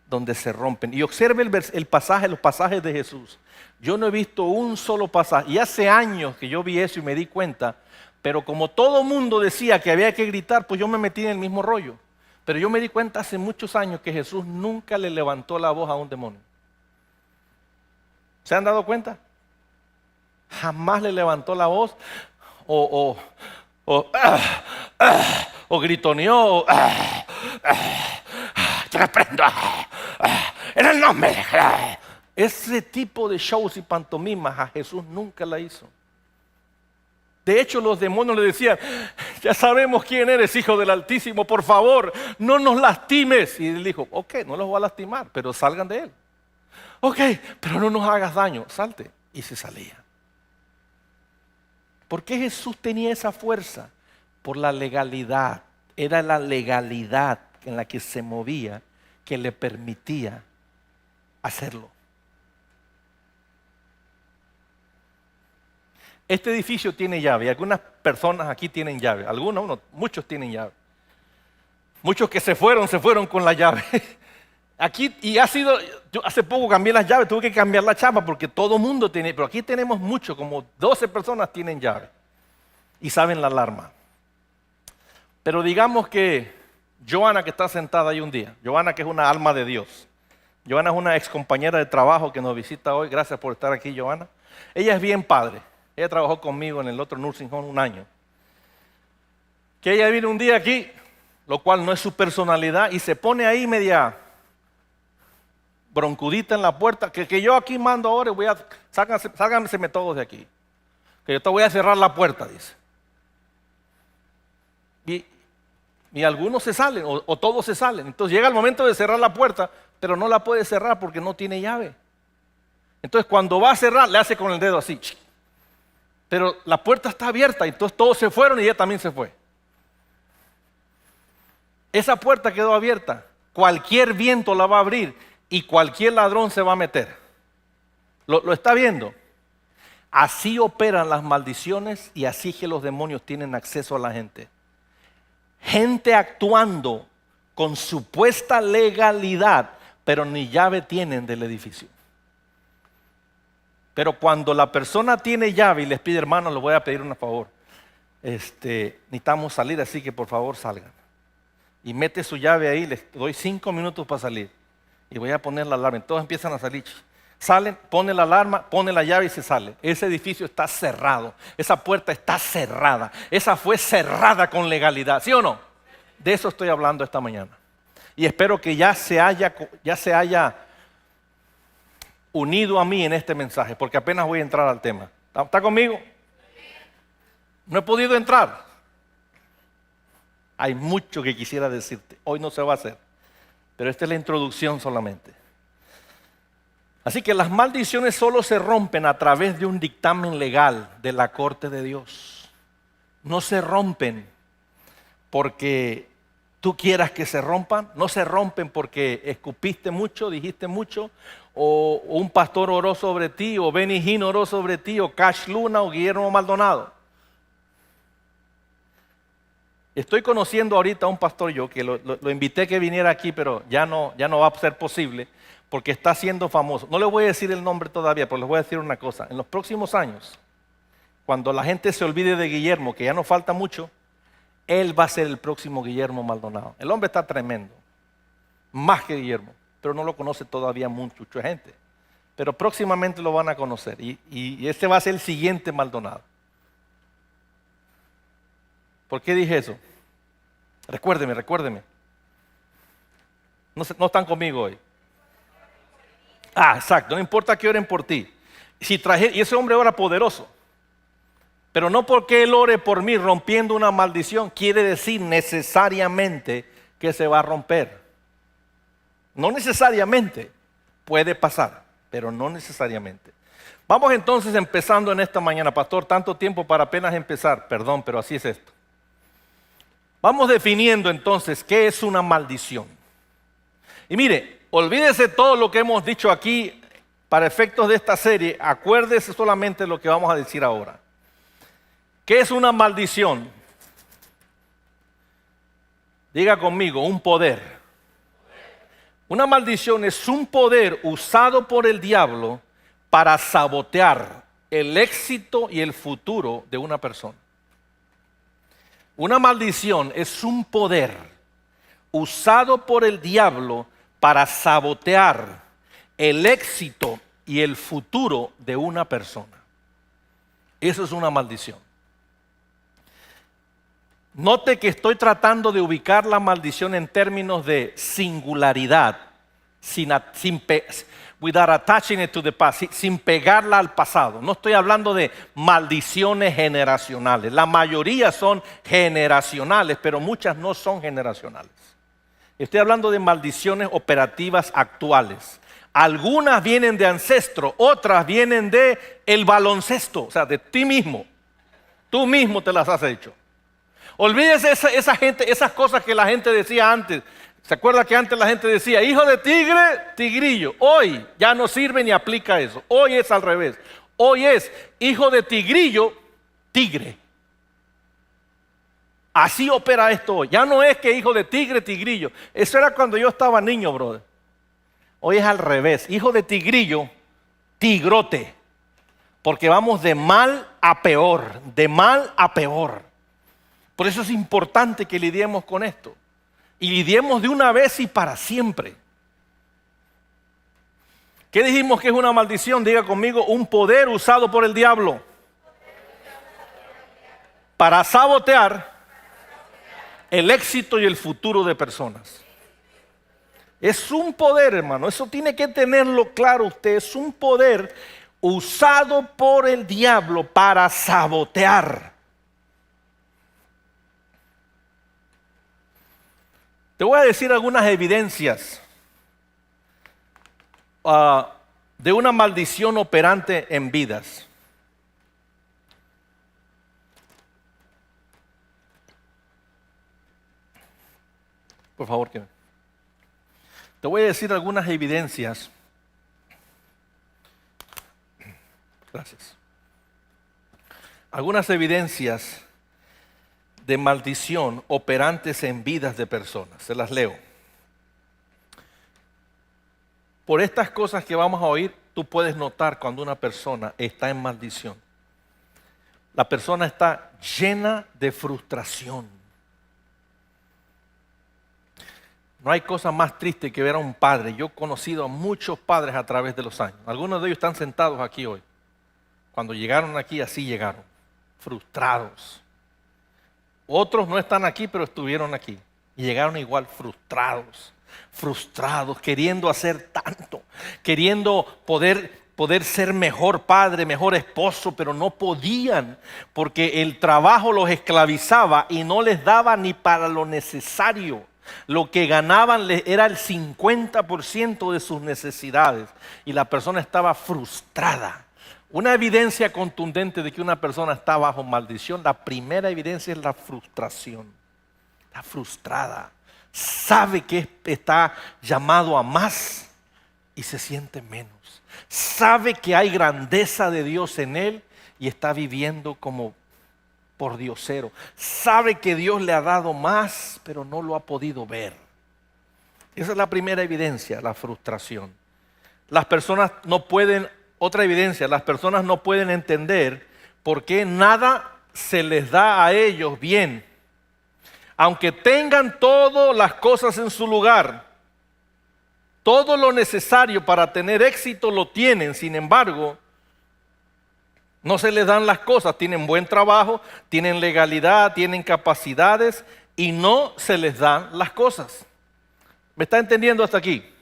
donde se rompen. Y observe el pasaje, los pasajes de Jesús. Yo no he visto un solo pasaje. Y hace años que yo vi eso y me di cuenta. Pero como todo mundo decía que había que gritar, pues yo me metí en el mismo rollo. Pero yo me di cuenta hace muchos años que Jesús nunca le levantó la voz a un demonio. ¿Se han dado cuenta? Jamás le levantó la voz o gritoneó. Te reprendo en el nombre de Jesús. Ese tipo de shows y pantomimas a Jesús nunca la hizo. De hecho, los demonios le decían: ya sabemos quién eres, hijo del Altísimo, por favor, no nos lastimes. Y él dijo: ok, no los voy a lastimar, pero salgan de él. Ok, pero no nos hagas daño, salte. Y se salía. ¿Por qué Jesús tenía esa fuerza? Por la legalidad. Era la legalidad en la que se movía que le permitía hacerlo. Este edificio tiene llave. Algunas personas aquí tienen llave. Muchos tienen llave. Muchos que se fueron con la llave. Aquí, yo hace poco cambié las llaves, tuve que cambiar la chapa porque todo mundo tiene, pero aquí tenemos mucho, como 12 personas tienen llave y saben la alarma. Pero digamos que Joana, que está sentada ahí un día, Joana, que es una alma de Dios, Joana es una ex compañera de trabajo que nos visita hoy, gracias por estar aquí, Joana. Ella es bien padre, ella trabajó conmigo en el otro nursing home un año. Que ella viene un día aquí, lo cual no es su personalidad, y se pone ahí media broncudita en la puerta, que yo aquí mando ahora y sálganse todos de aquí. Que yo te voy a cerrar la puerta, dice. Y algunos se salen, o todos se salen. Entonces llega el momento de cerrar la puerta, pero no la puede cerrar porque no tiene llave. Entonces cuando va a cerrar, le hace con el dedo así. Pero la puerta está abierta, entonces todos se fueron y ella también se fue. Esa puerta quedó abierta. Cualquier viento la va a abrir y cualquier ladrón se va a meter. ¿Lo está viendo? Así operan las maldiciones y así que los demonios tienen acceso a la gente. Gente actuando con supuesta legalidad, pero ni llave tienen del edificio. Pero cuando la persona tiene llave y les pide: hermano, les voy a pedir un favor, necesitamos salir, así que por favor salgan. Y mete su llave ahí, les doy 5 minutos para salir. Y voy a poner la alarma. Todos empiezan a salir. Salen, pone la alarma, pone la llave y se sale. Ese edificio está cerrado. Esa puerta está cerrada. Esa fue cerrada con legalidad. ¿Sí o no? De eso estoy hablando esta mañana. Y espero que ya se haya unido a mí en este mensaje, porque apenas voy a entrar al tema. ¿Está conmigo? No he podido entrar. Hay mucho que quisiera decirte. Hoy no se va a hacer. Pero esta es la introducción solamente. Así que las maldiciones solo se rompen a través de un dictamen legal de la corte de Dios. No se rompen porque tú quieras que se rompan. No se rompen porque escupiste mucho, dijiste mucho, o un pastor oró sobre ti, o Benny Hinn oró sobre ti, o Cash Luna, o Guillermo Maldonado. Estoy conociendo ahorita a un pastor yo que lo invité que viniera aquí, pero ya no va a ser posible porque está siendo famoso. No le voy a decir el nombre todavía, pero les voy a decir una cosa. En los próximos años, cuando la gente se olvide de Guillermo, que ya no falta mucho, él va a ser el próximo Guillermo Maldonado. El hombre está tremendo, más que Guillermo, pero no lo conoce todavía mucha gente. Pero próximamente lo van a conocer y este va a ser el siguiente Maldonado. ¿Por qué dije eso? Recuérdeme. No están conmigo hoy. Exacto, no importa que oren por ti. Y ese hombre ora poderoso. Pero no porque él ore por mí rompiendo una maldición, quiere decir necesariamente que se va a romper. No necesariamente, puede pasar, pero no necesariamente. Vamos entonces empezando en esta mañana. Pastor, tanto tiempo para apenas empezar. Perdón, pero así es esto. Vamos definiendo entonces qué es una maldición. Y mire, olvídese todo lo que hemos dicho aquí para efectos de esta serie, acuérdese solamente lo que vamos a decir ahora. ¿Qué es una maldición? Diga conmigo, un poder. Una maldición es un poder usado por el diablo para sabotear el éxito y el futuro de una persona. Una maldición es un poder usado por el diablo para sabotear el éxito y el futuro de una persona. Eso es una maldición. Note que estoy tratando de ubicar la maldición en términos de singularidad, without attaching it to the past, sin pegarla al pasado. No estoy hablando de maldiciones generacionales. La mayoría son generacionales, pero muchas no son generacionales. Estoy hablando de maldiciones operativas actuales. Algunas vienen de ancestro, otras vienen de el baloncesto, o sea, de ti mismo. Tú mismo te las has hecho. Olvídese esa gente, esas cosas que la gente decía antes. ¿Se acuerda que antes la gente decía, hijo de tigre, tigrillo? Hoy ya no sirve ni aplica eso. Hoy es al revés. Hoy es hijo de tigrillo, tigre. Así opera esto hoy. Ya no es que hijo de tigre, tigrillo. Eso era cuando yo estaba niño, brother. Hoy es al revés. Hijo de tigrillo, tigrote. Porque vamos de mal a peor. De mal a peor. Por eso es importante que lidiemos con esto. Y lidiemos de una vez y para siempre. ¿Qué dijimos que es una maldición? Diga conmigo, un poder usado por el diablo para sabotear el éxito y el futuro de personas. Es un poder, hermano. Eso tiene que tenerlo claro usted. Es un poder usado por el diablo para sabotear. Te voy a decir algunas evidencias de una maldición operante en vidas. Por favor, que te voy a decir algunas evidencias. Gracias. Algunas evidencias de maldición operantes en vidas de personas. Se las leo. Por estas cosas que vamos a oír, tú puedes notar cuando una persona está en maldición. La persona está llena de frustración. No hay cosa más triste que ver a un padre. Yo he conocido a muchos padres a través de los años. Algunos de ellos están sentados aquí hoy. Cuando llegaron aquí, así llegaron. Frustrados. Otros no están aquí, pero estuvieron aquí. Y llegaron igual frustrados, queriendo hacer tanto, queriendo poder ser mejor padre, mejor esposo, pero no podían, porque el trabajo los esclavizaba y no les daba ni para lo necesario. Lo que ganaban era el 50% de sus necesidades. Y la persona estaba frustrada. Una evidencia contundente de que una persona está bajo maldición, la primera evidencia es la frustración. Está frustrada. Sabe que está llamado a más y se siente menos. Sabe que hay grandeza de Dios en él y está viviendo como por diosero. Sabe que Dios le ha dado más, pero no lo ha podido ver. Esa es la primera evidencia, la frustración. Las personas no pueden. Otra evidencia, las personas no pueden entender por qué nada se les da a ellos bien. Aunque tengan todas las cosas en su lugar, todo lo necesario para tener éxito lo tienen, sin embargo, no se les dan las cosas. Tienen buen trabajo, tienen legalidad, tienen capacidades y no se les dan las cosas. ¿Me está entendiendo hasta aquí?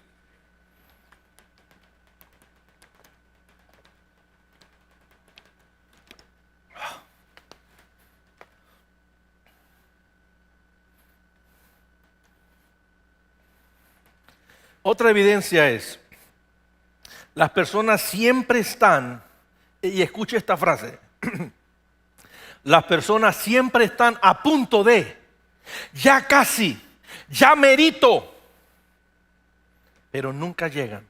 Otra evidencia es, las personas siempre están, y escuche esta frase, las personas siempre están a punto de, ya casi, ya merito, pero nunca llegan.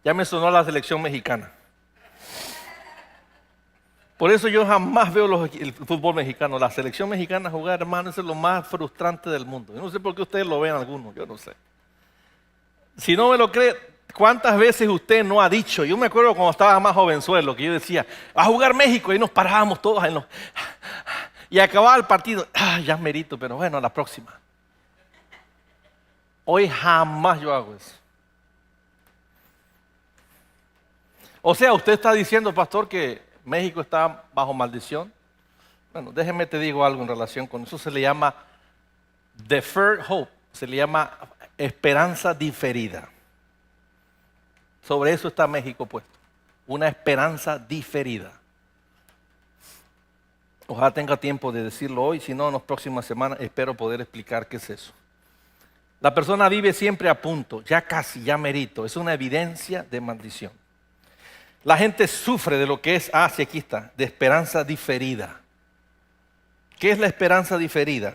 Ya me sonó la selección mexicana. Por eso yo jamás veo el fútbol mexicano. La selección mexicana jugar, hermano, eso es lo más frustrante del mundo. Yo no sé por qué ustedes lo ven algunos, yo no sé. Si no me lo cree, ¿cuántas veces usted no ha dicho? Yo me acuerdo cuando estaba más jovenzuelo, que yo decía, a jugar México, y nos parábamos todos y acababa el partido. Ya merito, pero bueno, a la próxima. Hoy jamás yo hago eso. O sea, usted está diciendo, pastor, que México está bajo maldición. Bueno, déjeme te digo algo en relación con eso. Se le llama deferred hope, se le llama esperanza diferida. Sobre eso está México puesto. Una esperanza diferida. Ojalá tenga tiempo de decirlo hoy, si no, en las próximas semanas espero poder explicar qué es eso. La persona vive siempre a punto, ya casi, ya merito. Es una evidencia de maldición. La gente sufre de lo que es, sí, aquí está, de esperanza diferida. ¿Qué es la esperanza diferida?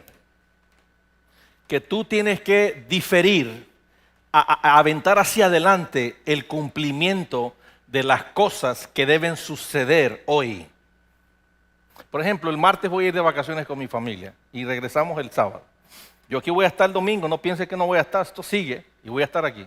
Que tú tienes que diferir, a aventar hacia adelante el cumplimiento de las cosas que deben suceder hoy. Por ejemplo, el martes voy a ir de vacaciones con mi familia y regresamos el sábado. Yo aquí voy a estar el domingo, no piense que no voy a estar, esto sigue y voy a estar aquí.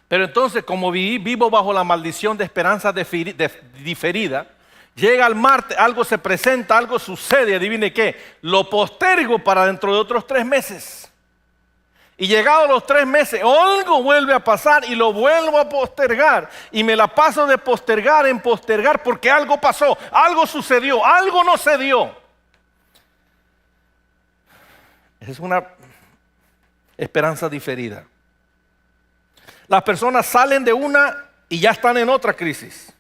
Pero entonces, como vivo bajo la maldición de esperanza diferida, llega el martes, algo se presenta, algo sucede, adivine qué, lo postergo para dentro de otros 3 meses. Y llegados los 3 meses, algo vuelve a pasar y lo vuelvo a postergar. Y me la paso de postergar en postergar porque algo pasó, algo sucedió, algo no se dio. Es una esperanza diferida. Las personas salen de una y ya están en otra crisis.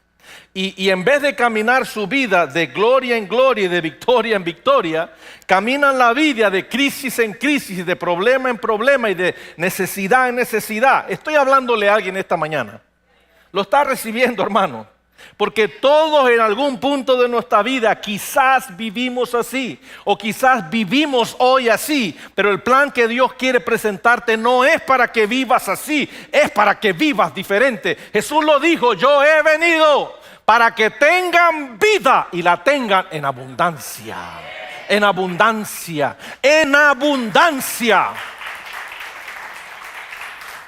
Y en vez de caminar su vida de gloria en gloria y de victoria en victoria, caminan la vida de crisis en crisis, de problema en problema y de necesidad en necesidad. Estoy hablándole a alguien esta mañana. Lo está recibiendo, hermano. Porque todos en algún punto de nuestra vida quizás vivimos así o quizás vivimos hoy así, pero el plan que Dios quiere presentarte no es para que vivas así, es para que vivas diferente. Jesús lo dijo, yo he venido para que tengan vida y la tengan en abundancia, en abundancia, en abundancia.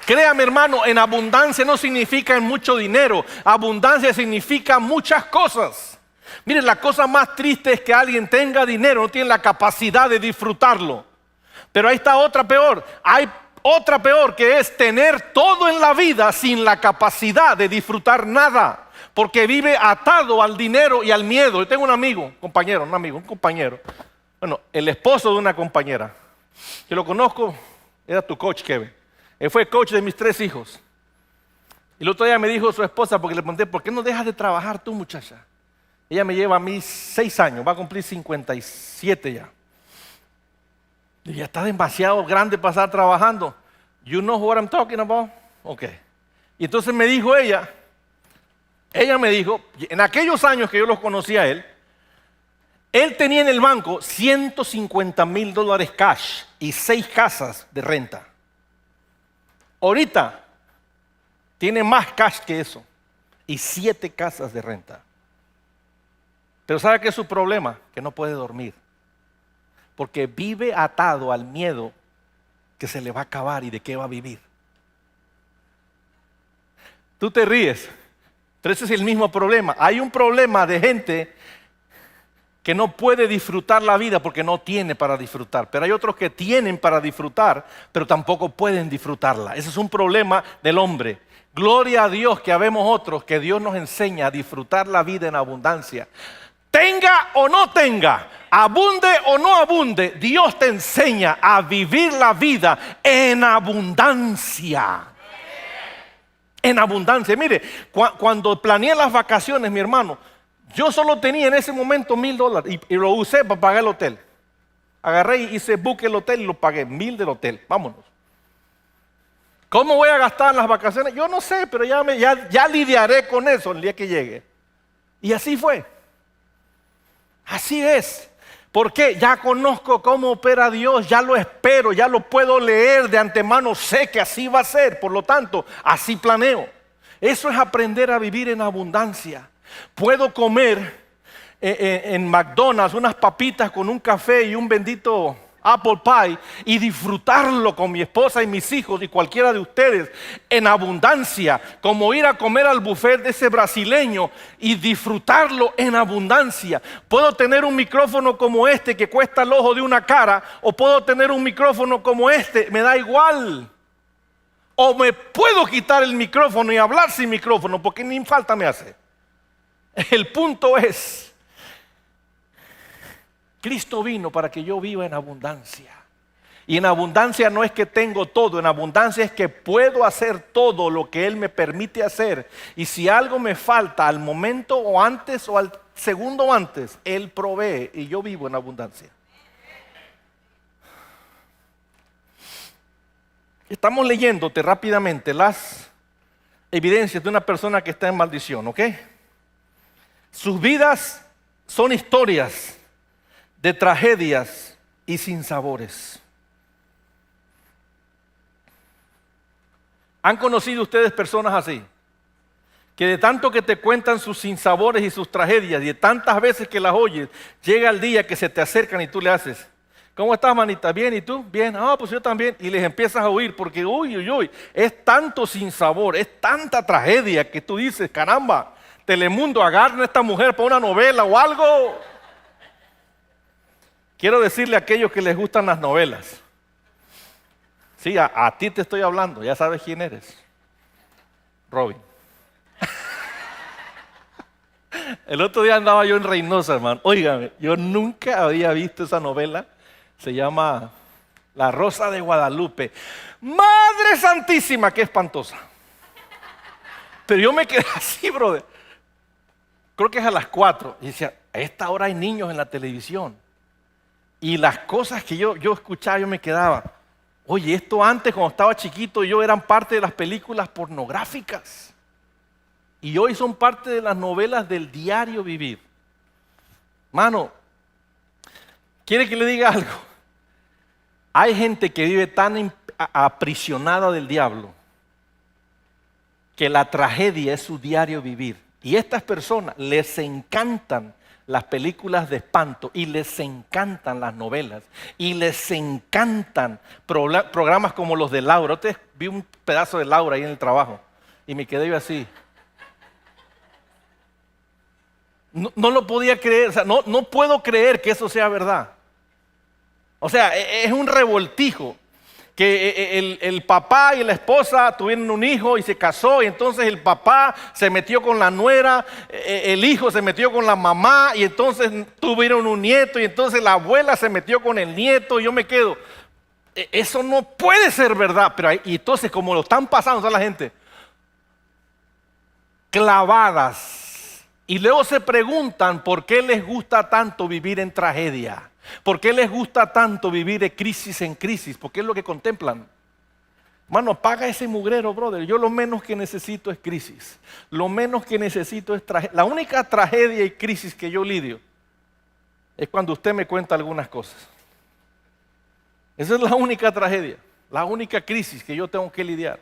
Créame, hermano, en abundancia no significa en mucho dinero. Abundancia significa muchas cosas. Miren, la cosa más triste es que alguien tenga dinero, no tiene la capacidad de disfrutarlo. Pero ahí está otra peor. Hay otra peor que es tener todo en la vida sin la capacidad de disfrutar nada. Porque vive atado al dinero y al miedo. Yo tengo un amigo, un compañero. Bueno, el esposo de una compañera. Yo lo conozco, era tu coach, Kevin. Él fue coach de mis 3 hijos. Y el otro día me dijo su esposa, porque le pregunté, ¿por qué no dejas de trabajar tú, muchacha? Ella me lleva a mí 6 años, va a cumplir 57 ya. Y ya está demasiado grande para estar trabajando. You know what I'm talking about? Ok. Y entonces me dijo ella me dijo, en aquellos años que yo los conocía a él tenía en el banco $150,000 cash y 6 casas de renta. Ahorita tiene más cash que eso y 7 casas de renta. Pero ¿sabe qué es su problema? Que no puede dormir. Porque vive atado al miedo que se le va a acabar y de qué va a vivir. Tú te ríes, pero ese es el mismo problema. Hay un problema de gente que no puede disfrutar la vida porque no tiene para disfrutar. Pero hay otros que tienen para disfrutar, pero tampoco pueden disfrutarla. Ese es un problema del hombre. Gloria a Dios que habemos otros que Dios nos enseña a disfrutar la vida en abundancia. Tenga o no tenga, abunde o no abunde, Dios te enseña a vivir la vida en abundancia. En abundancia. Mire, cuando planeé las vacaciones, mi hermano, yo solo tenía en ese momento $1,000 y lo usé para pagar el hotel. Agarré y hice book el hotel y lo pagué, $1,000 del hotel. Vámonos. ¿Cómo voy a gastar en las vacaciones? Yo no sé, pero ya lidiaré con eso el día que llegue. Y así fue. Así es. ¿Por qué? Ya conozco cómo opera Dios, ya lo espero, ya lo puedo leer de antemano, sé que así va a ser, por lo tanto, así planeo. Eso es aprender a vivir en abundancia. Puedo comer en McDonald's unas papitas con un café y un bendito apple pie y disfrutarlo con mi esposa y mis hijos y cualquiera de ustedes en abundancia, como ir a comer al buffet de ese brasileño y disfrutarlo en abundancia. Puedo tener un micrófono como este que cuesta el ojo de una cara, o puedo tener un micrófono como este, me da igual. O me puedo quitar el micrófono y hablar sin micrófono, porque ni falta me hace. El punto es, Cristo vino para que yo viva en abundancia. Y en abundancia no es que tengo todo, en abundancia es que puedo hacer todo lo que Él me permite hacer. Y si algo me falta al momento o antes o al segundo antes, Él provee y yo vivo en abundancia. Estamos leyéndote rápidamente las evidencias de una persona que está en maldición, ¿ok? Sus vidas son historias de tragedias y sinsabores. ¿Han conocido ustedes personas así? Que de tanto que te cuentan sus sinsabores y sus tragedias y de tantas veces que las oyes, llega el día que se te acercan y tú le haces: ¿cómo estás, manita? ¿Bien? ¿Y tú? Bien. Ah, pues yo también. Y les empiezas a oír porque uy, es tanto sinsabor, es tanta tragedia que tú dices: caramba, Telemundo, agarren a esta mujer para una novela o algo. Quiero decirle a aquellos que les gustan las novelas. Sí, a ti te estoy hablando, ya sabes quién eres. Robin. El otro día andaba yo en Reynosa, hermano. Óigame, yo nunca había visto esa novela. Se llama La Rosa de Guadalupe. ¡Madre santísima, qué espantosa! Pero yo me quedé así, brother. Creo que es a las 4. Y decía, a esta hora hay niños en la televisión. Y las cosas que yo escuchaba, yo me quedaba: oye, esto antes, cuando estaba chiquito, yo eran parte de las películas pornográficas. Y hoy son parte de las novelas del diario vivir. Mano, ¿quiere que le diga algo? Hay gente que vive tan aprisionada del diablo que la tragedia es su diario vivir. Y a estas personas les encantan las películas de espanto y les encantan las novelas y les encantan programas como los de Laura. Ustedes vi un pedazo de Laura ahí en el trabajo y me quedé yo así. No lo podía creer, o sea, no puedo creer que eso sea verdad. O sea, es un revoltijo. Que el papá y la esposa tuvieron un hijo y se casó, y entonces el papá se metió con la nuera, el hijo se metió con la mamá, y entonces tuvieron un nieto, y entonces la abuela se metió con el nieto, y yo me quedo, eso no puede ser verdad. Pero y entonces, como lo están pasando a la gente, clavadas, y luego se preguntan por qué les gusta tanto vivir en tragedia. ¿Por qué les gusta tanto vivir de crisis en crisis? Porque es lo que contemplan. Mano, apaga ese mugrero, brother. Yo lo menos que necesito es crisis. Lo menos que necesito es tragedia. La única tragedia y crisis que yo lidio es cuando usted me cuenta algunas cosas. Esa es la única tragedia, la única crisis que yo tengo que lidiar.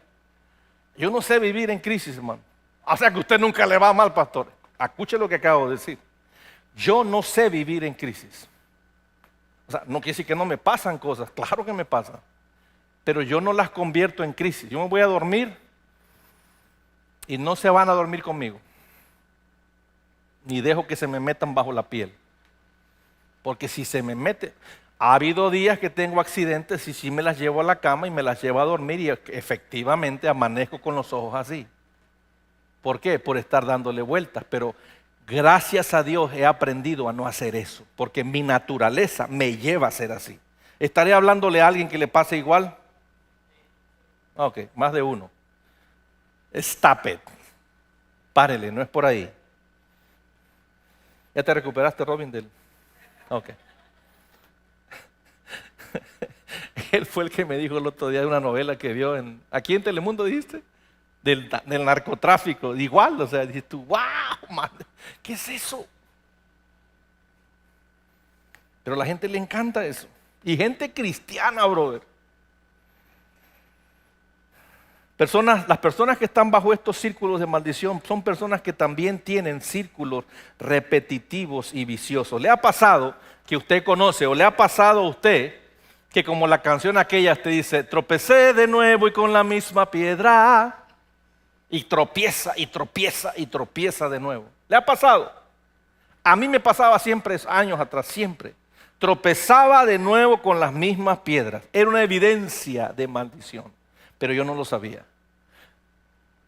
Yo no sé vivir en crisis, hermano. O sea que a usted nunca le va mal, pastor. Escuche lo que acabo de decir. Yo no sé vivir en crisis. O sea, no quiere decir que no me pasan cosas, claro que me pasan, pero yo no las convierto en crisis. Yo me voy a dormir y no se van a dormir conmigo, ni dejo que se me metan bajo la piel, porque si se me mete, ha habido días que tengo accidentes y sí me las llevo a la cama y me las llevo a dormir y efectivamente amanezco con los ojos así. ¿Por qué? Por estar dándole vueltas, pero gracias a Dios he aprendido a no hacer eso, porque mi naturaleza me lleva a ser así. ¿Estaré hablándole a alguien que le pase igual? Ok, más de uno. Stop it. Párele, no es por ahí. ¿Ya te recuperaste, Robin? Ok. Él fue el que me dijo el otro día de una novela que vio aquí en Telemundo, dijiste, del narcotráfico. Igual, o sea, dices tú, wow, man, ¿qué es eso? Pero a la gente le encanta eso. Y gente cristiana, brother. Las personas que están bajo estos círculos de maldición son personas que también tienen círculos repetitivos y viciosos. ¿Le ha pasado que usted conoce o le ha pasado a usted que como la canción aquella te dice, tropecé de nuevo y con la misma piedra? Y tropieza y tropieza y tropieza de nuevo. ¿Le ha pasado? A mí me pasaba siempre, años atrás, siempre. Tropezaba de nuevo con las mismas piedras. Era una evidencia de maldición, pero yo no lo sabía.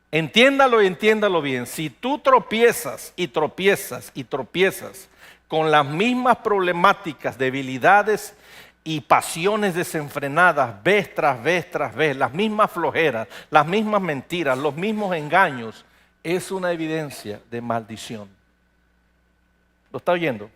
Entiéndalo y entiéndalo bien. Si tú tropiezas y tropiezas y tropiezas con las mismas problemáticas, debilidades y pasiones desenfrenadas, vez tras vez tras vez, las mismas flojeras, las mismas mentiras, los mismos engaños, es una evidencia de maldición. ¿Lo está oyendo?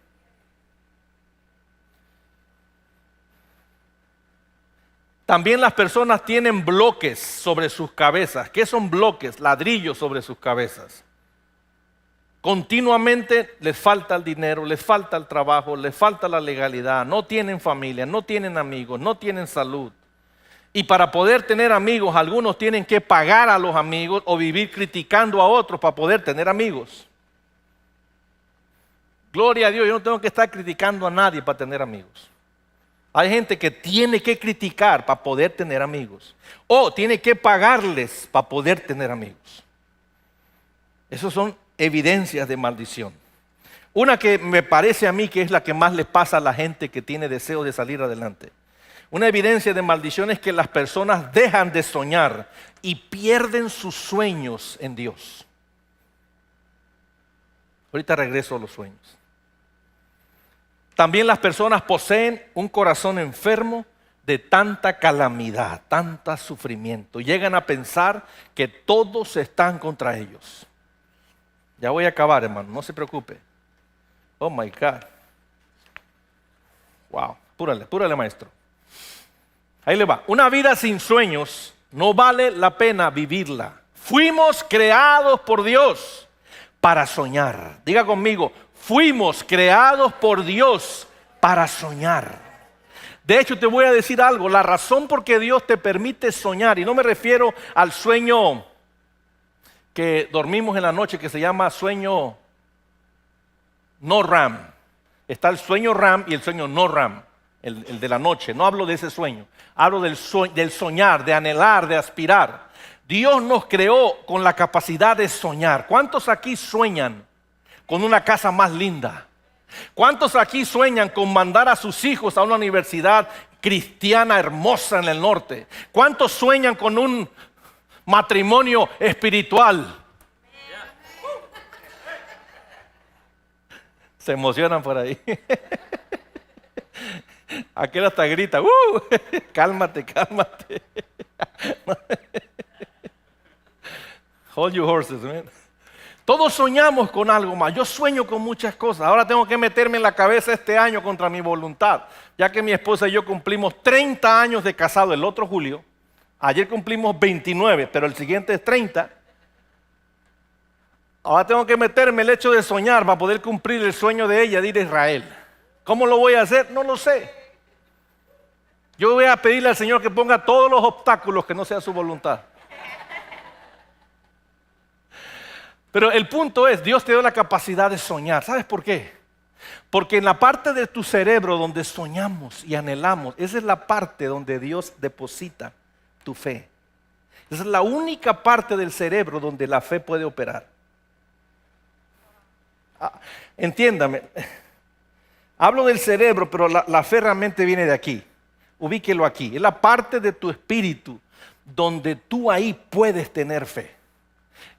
También las personas tienen bloques sobre sus cabezas. ¿Qué son bloques? Ladrillos sobre sus cabezas. Continuamente les falta el dinero, les falta el trabajo, les falta la legalidad, no tienen familia, no tienen amigos, no tienen salud. Y para poder tener amigos, algunos tienen que pagar a los amigos o vivir criticando a otros para poder tener amigos. Gloria a Dios, yo no tengo que estar criticando a nadie para tener amigos. Hay gente que tiene que criticar para poder tener amigos. O tiene que pagarles para poder tener amigos. Esos son evidencias de maldición. Una que me parece a mí que es la que más le pasa a la gente que tiene deseo de salir adelante. Una evidencia de maldición es que las personas dejan de soñar y pierden sus sueños en Dios. Ahorita regreso a los sueños. También las personas poseen un corazón enfermo de tanta calamidad, tanto sufrimiento. Llegan a pensar que todos están contra ellos. Ya voy a acabar, hermano, no se preocupe. Oh my God. Wow, púrale, maestro. Ahí le va. Una vida sin sueños no vale la pena vivirla. Fuimos creados por Dios para soñar. Diga conmigo, fuimos creados por Dios para soñar. De hecho, te voy a decir algo. La razón por que Dios te permite soñar, y no me refiero al sueño que dormimos en la noche, que se llama sueño no REM. Está el sueño REM y el sueño no REM, el de la noche. No hablo de ese sueño, hablo del soñar, de anhelar, de aspirar. Dios nos creó con la capacidad de soñar. ¿Cuántos aquí sueñan con una casa más linda? ¿Cuántos aquí sueñan con mandar a sus hijos a una universidad cristiana hermosa en el norte? ¿Cuántos sueñan con un matrimonio espiritual? Se emocionan por ahí. Aquel hasta grita, cálmate, cálmate. Hold your horses, man. Todos soñamos con algo más. Yo sueño con muchas cosas. Ahora tengo que meterme en la cabeza este año contra mi voluntad, ya que mi esposa y yo cumplimos 30 años de casado el otro julio. Ayer cumplimos 29, pero el siguiente es 30. Ahora tengo que meterme el hecho de soñar para poder cumplir el sueño de ella de ir a Israel. ¿Cómo lo voy a hacer? No lo sé. Yo voy a pedirle al Señor que ponga todos los obstáculos que no sea su voluntad. Pero el punto es, Dios te dio la capacidad de soñar. ¿Sabes por qué? Porque en la parte de tu cerebro donde soñamos y anhelamos, esa es la parte donde Dios deposita tu fe. Esa es la única parte del cerebro donde la fe puede operar. Entiéndame, hablo del cerebro, pero la fe realmente viene de aquí. Ubíquelo aquí. Es la parte de tu espíritu donde tú ahí puedes tener fe.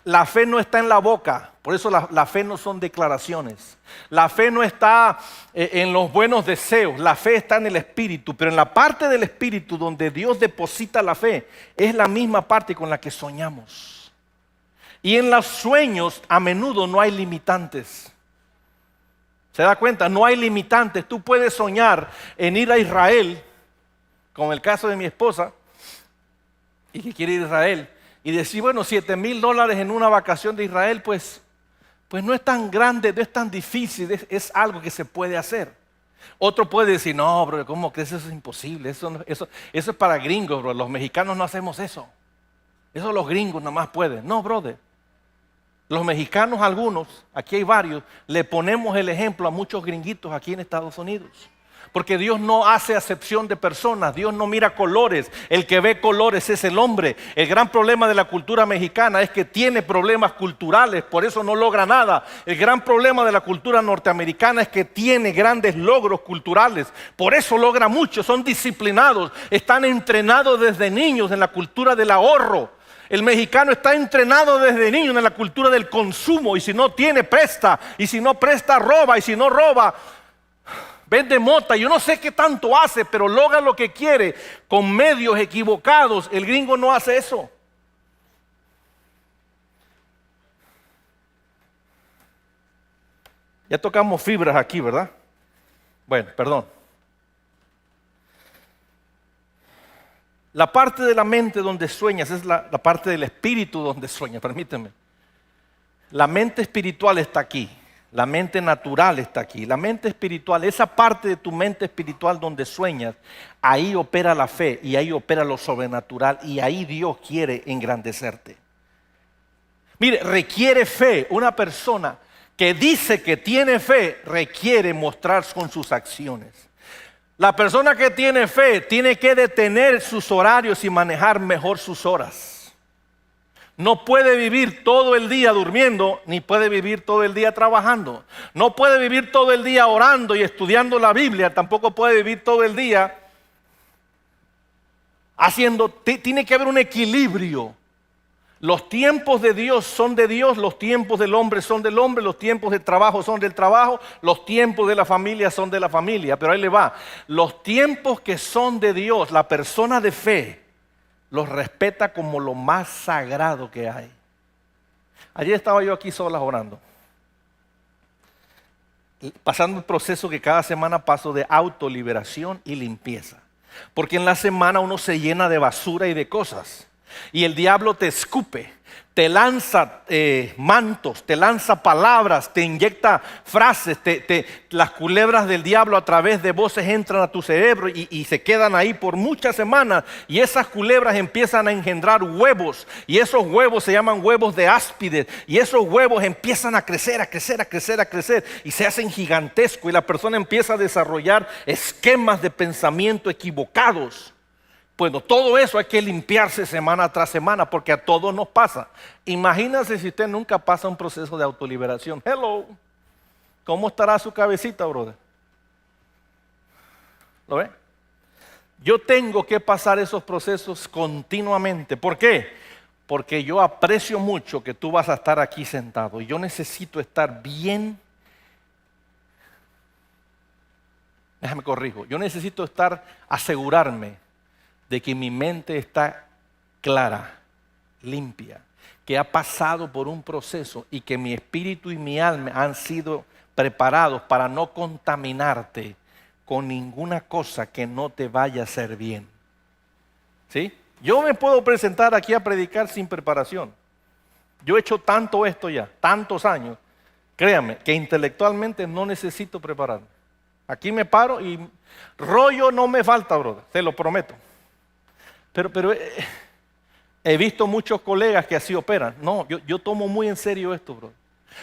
La fe no está en la boca, por eso la fe no son declaraciones. La fe no está en los buenos deseos, la fe está en el espíritu. Pero en la parte del espíritu donde Dios deposita la fe, es la misma parte con la que soñamos. Y en los sueños a menudo no hay limitantes. ¿Se da cuenta? No hay limitantes. Tú puedes soñar en ir a Israel, como el caso de mi esposa, y que quiere ir a Israel, y decir, bueno, $7,000 en una vacación de Israel, pues no es tan grande, no es tan difícil, es algo que se puede hacer. Otro puede decir, no, bro, ¿cómo crees? Eso es imposible, eso es para gringos, bro. Los mexicanos no hacemos eso. Eso los gringos nada más pueden. No, brother. Los mexicanos, algunos, aquí hay varios, le ponemos el ejemplo a muchos gringuitos aquí en Estados Unidos. Porque Dios no hace acepción de personas, Dios no mira colores, el que ve colores es el hombre. El gran problema de la cultura mexicana es que tiene problemas culturales, por eso no logra nada. El gran problema de la cultura norteamericana es que tiene grandes logros culturales, por eso logra mucho, son disciplinados, están entrenados desde niños en la cultura del ahorro. El mexicano está entrenado desde niño en la cultura del consumo, y si no tiene, presta, y si no presta, roba, y si no roba, vende mota. Yo no sé qué tanto hace, pero logra lo que quiere con medios equivocados. El gringo no hace eso. Ya tocamos fibras aquí, ¿verdad? Bueno, perdón. La parte de la mente donde sueñas es la parte del espíritu donde sueñas, permíteme. La mente espiritual está aquí. La mente natural está aquí. La mente espiritual, esa parte de tu mente espiritual donde sueñas, ahí opera la fe y ahí opera lo sobrenatural y ahí Dios quiere engrandecerte. Mire, requiere fe. Una persona que dice que tiene fe requiere mostrar con sus acciones. La persona que tiene fe tiene que detener sus horarios y manejar mejor sus horas. No puede vivir todo el día durmiendo, ni puede vivir todo el día trabajando. No puede vivir todo el día orando y estudiando la Biblia, tampoco puede vivir todo el día haciendo, tiene que haber un equilibrio. Los tiempos de Dios son de Dios, los tiempos del hombre son del hombre, los tiempos del trabajo son del trabajo, los tiempos de la familia son de la familia. Pero ahí le va, los tiempos que son de Dios, la persona de fe los respeta como lo más sagrado que hay. Ayer estaba yo aquí solas orando, pasando el proceso que cada semana paso de autoliberación y limpieza. Porque en la semana uno se llena de basura y de cosas. Y el diablo te escupe, te lanza mantos, te lanza palabras, te inyecta frases, las culebras del diablo a través de voces entran a tu cerebro y se quedan ahí por muchas semanas. Y esas culebras empiezan a engendrar huevos, y esos huevos se llaman huevos de áspides, y esos huevos empiezan a crecer, a crecer, a crecer, a crecer, y se hacen gigantescos, y la persona empieza a desarrollar esquemas de pensamiento equivocados. Bueno, todo eso hay que limpiarse semana tras semana porque a todos nos pasa. Imagínese si usted nunca pasa un proceso de autoliberación. Hello, ¿cómo estará su cabecita, brother? ¿Lo ve? Yo tengo que pasar esos procesos continuamente. ¿Por qué? Porque yo aprecio mucho que tú vas a estar aquí sentado y yo necesito estar bien. Déjame corrijo. Yo necesito asegurarme de que mi mente está clara, limpia, que ha pasado por un proceso y que mi espíritu y mi alma han sido preparados para no contaminarte con ninguna cosa que no te vaya a hacer bien. ¿Sí? Yo me puedo presentar aquí a predicar sin preparación. Yo he hecho tanto esto ya, tantos años, créanme, que intelectualmente no necesito prepararme. Aquí me paro y rollo no me falta, brother, te lo prometo. Pero he visto muchos colegas que así operan. No, yo tomo muy en serio esto, bro.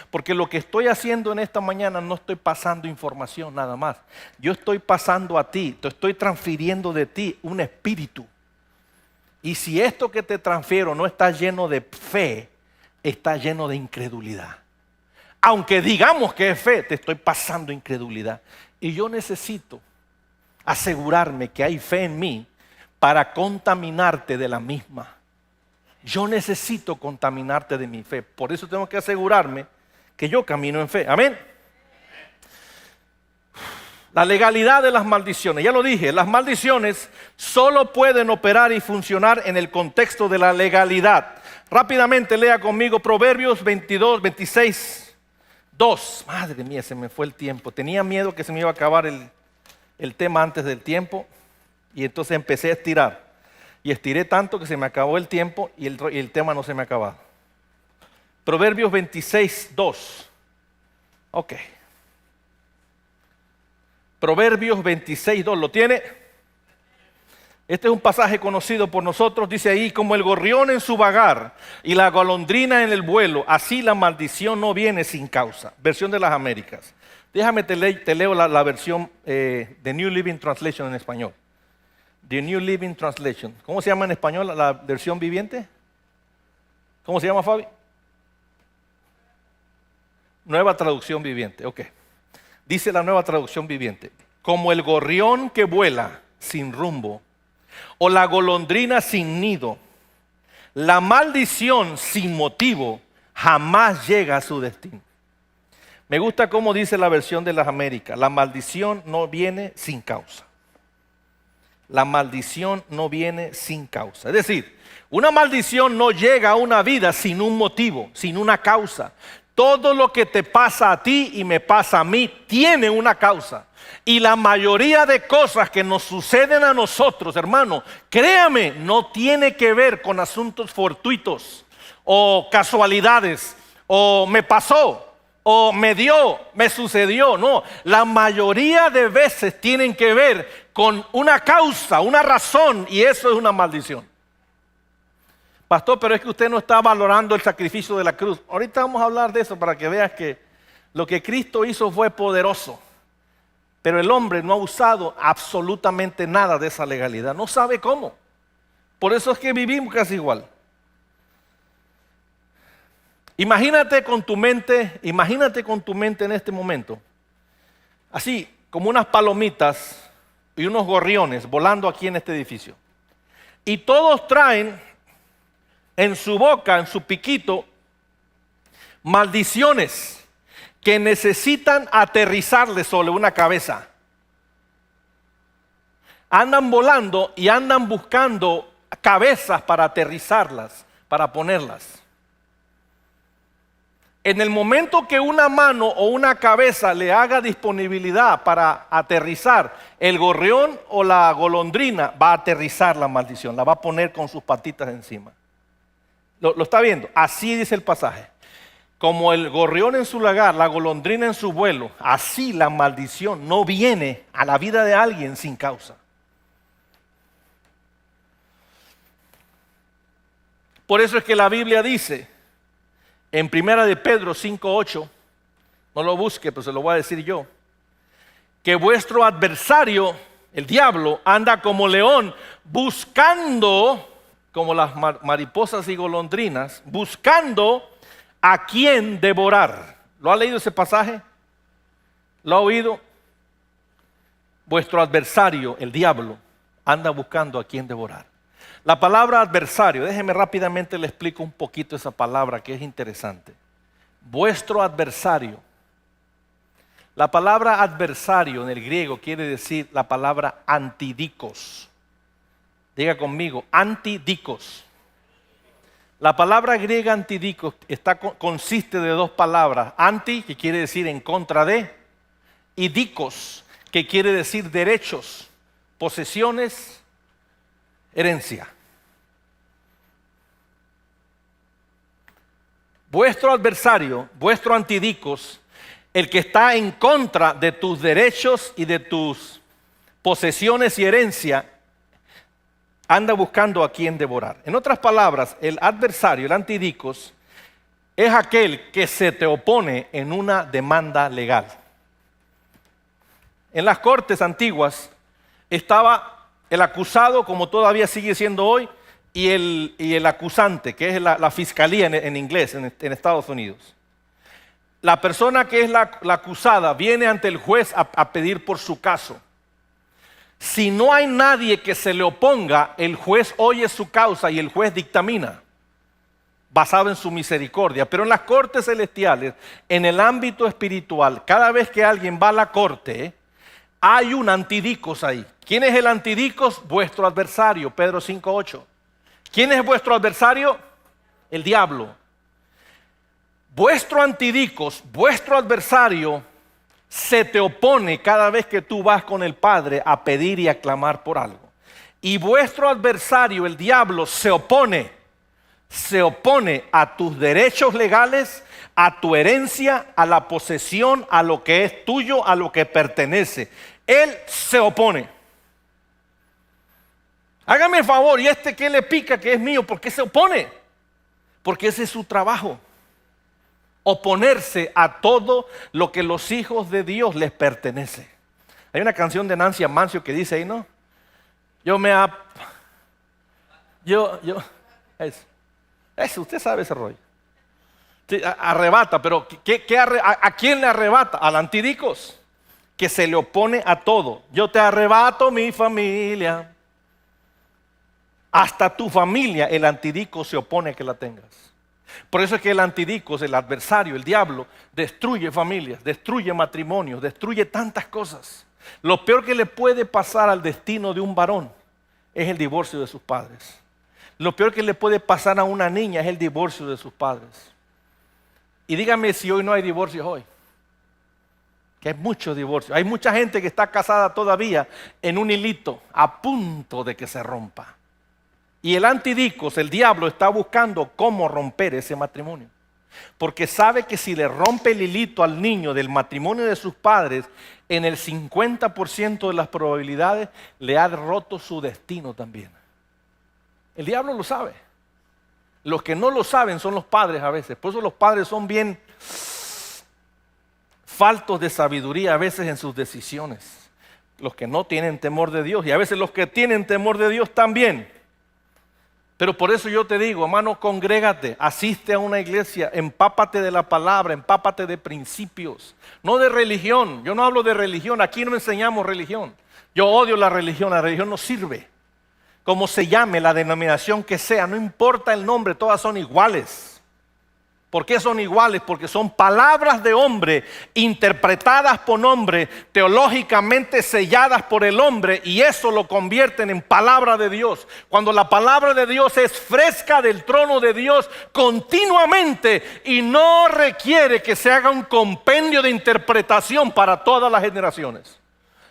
Porque lo que estoy haciendo en esta mañana no estoy pasando información nada más. Yo estoy pasando a ti, te estoy transfiriendo de ti un espíritu. Y si esto que te transfiero no está lleno de fe, está lleno de incredulidad. Aunque digamos que es fe, te estoy pasando incredulidad. Y yo necesito asegurarme que hay fe en mí para contaminarte de la misma. Yo necesito contaminarte de mi fe. Por eso tengo que asegurarme que yo camino en fe. Amén. La legalidad de las maldiciones. Ya lo dije, las maldiciones solo pueden operar y funcionar en el contexto de la legalidad. Rápidamente lea conmigo Proverbios 26, 2. Madre mía, se me fue el tiempo. Tenía miedo que se me iba a acabar el tema antes del tiempo. Y entonces empecé a estirar. Y estiré tanto que se me acabó el tiempo y el tema no se me ha acabado. Proverbios 26, 2. Ok. Proverbios 26, 2. ¿Lo tiene? Este es un pasaje conocido por nosotros, dice ahí, como el gorrión en su vagar y la golondrina en el vuelo, así la maldición no viene sin causa. Versión de las Américas. Déjame te leo la versión de New Living Translation en español. The New Living Translation. ¿Cómo se llama en español la versión viviente? ¿Cómo se llama, Fabi? Nueva traducción viviente, ok. Dice la nueva traducción viviente. Como el gorrión que vuela sin rumbo, o la golondrina sin nido, la maldición sin motivo jamás llega a su destino. Me gusta cómo dice la versión de las Américas. La maldición no viene sin causa. La maldición no viene sin causa. Es decir, una maldición no llega a una vida sin un motivo, sin una causa. Todo lo que te pasa a ti y me pasa a mí tiene una causa. Y la mayoría de cosas que nos suceden a nosotros, hermano, créame, no tiene que ver con asuntos fortuitos o casualidades o me pasó o me dio, me sucedió. No, la mayoría de veces tienen que ver con una causa, una razón, y eso es una maldición. Pastor, pero es que usted no está valorando el sacrificio de la cruz. Ahorita vamos a hablar de eso para que veas que lo que Cristo hizo fue poderoso. Pero el hombre no ha usado absolutamente nada de esa legalidad. No sabe cómo. Por eso es que vivimos casi igual. Imagínate con tu mente en este momento. Así, como unas palomitas y unos gorriones volando aquí en este edificio. Y todos traen en su boca, en su piquito, maldiciones que necesitan aterrizarle sobre una cabeza. Andan volando y andan buscando cabezas para aterrizarlas, para ponerlas. En el momento que una mano o una cabeza le haga disponibilidad para aterrizar, el gorrión o la golondrina va a aterrizar la maldición, la va a poner con sus patitas encima. ¿Lo está viendo? Así dice el pasaje. Como el gorrión en su lagar, la golondrina en su vuelo, así la maldición no viene a la vida de alguien sin causa. Por eso es que la Biblia dice, en 1 de Pedro 5:8, no lo busque, pero se lo voy a decir yo, que vuestro adversario, el diablo, anda como león buscando, como las mariposas y golondrinas, buscando a quién devorar. ¿Lo ha leído ese pasaje? ¿Lo ha oído? Vuestro adversario, el diablo, anda buscando a quién devorar. La palabra adversario, déjeme rápidamente le explico un poquito esa palabra que es interesante. Vuestro adversario. La palabra adversario en el griego quiere decir la palabra antidikos. Diga conmigo, antidikos. La palabra griega antidikos consiste de dos palabras. Anti, que quiere decir en contra de, y dikos, que quiere decir derechos, posesiones, herencia. Vuestro adversario, vuestro antidikos, el que está en contra de tus derechos y de tus posesiones y herencia, anda buscando a quién devorar. En otras palabras, el adversario, el antidikos, es aquel que se te opone en una demanda legal. En las cortes antiguas estaba el acusado, como todavía sigue siendo hoy, y el acusante, que es la fiscalía en inglés, en Estados Unidos. La persona que es la acusada viene ante el juez a pedir por su caso. Si no hay nadie que se le oponga, el juez oye su causa y el juez dictamina, basado en su misericordia. Pero en las cortes celestiales, en el ámbito espiritual, cada vez que alguien va a la corte, hay un antidikos ahí. ¿Quién es el antidikos? Vuestro adversario, Pedro 5:8. ¿Quién es vuestro adversario? El diablo. Vuestro antidikos, vuestro adversario, se te opone cada vez que tú vas con el Padre a pedir y a clamar por algo. Y vuestro adversario, el diablo, se opone a tus derechos legales, a tu herencia, a la posesión, a lo que es tuyo, a lo que pertenece. Él se opone. Hágame el favor, ¿y este qué le pica que es mío? ¿Por qué se opone? Porque ese es su trabajo. Oponerse a todo lo que los hijos de Dios les pertenece. Hay una canción de Nancy Amancio que dice ahí, ¿no? Eso, usted sabe ese rollo. Sí, arrebata, pero ¿a quién le arrebata? Al antidicos, que se le opone a todo. Yo te arrebato mi familia. Hasta tu familia el antidico se opone a que la tengas. Por eso es que el antidicos, el adversario, el diablo, destruye familias, destruye matrimonios, destruye tantas cosas. Lo peor que le puede pasar al destino de un varón es el divorcio de sus padres. Lo peor que le puede pasar a una niña es el divorcio de sus padres. Y dígame si hoy no hay divorcios hoy. Que hay muchos divorcios. Hay mucha gente que está casada todavía en un hilito, a punto de que se rompa. Y el antidicos, el diablo, está buscando cómo romper ese matrimonio. Porque sabe que si le rompe el hilito al niño del matrimonio de sus padres, en el 50% de las probabilidades le ha roto su destino también. El diablo lo sabe. Los que no lo saben son los padres a veces. Por eso los padres son bien faltos de sabiduría a veces en sus decisiones. Los que no tienen temor de Dios y a veces los que tienen temor de Dios también. Pero por eso yo te digo, hermano, congrégate, asiste a una iglesia, empápate de la palabra, empápate de principios, no de religión. Yo no hablo de religión, aquí no enseñamos religión. Yo odio la religión no sirve. Como se llame, la denominación que sea, no importa el nombre, todas son iguales. ¿Por qué son iguales? Porque son palabras de hombre, interpretadas por hombre, teológicamente selladas por el hombre, y eso lo convierten en palabra de Dios. Cuando la palabra de Dios es fresca del trono de Dios continuamente y no requiere que se haga un compendio de interpretación para todas las generaciones.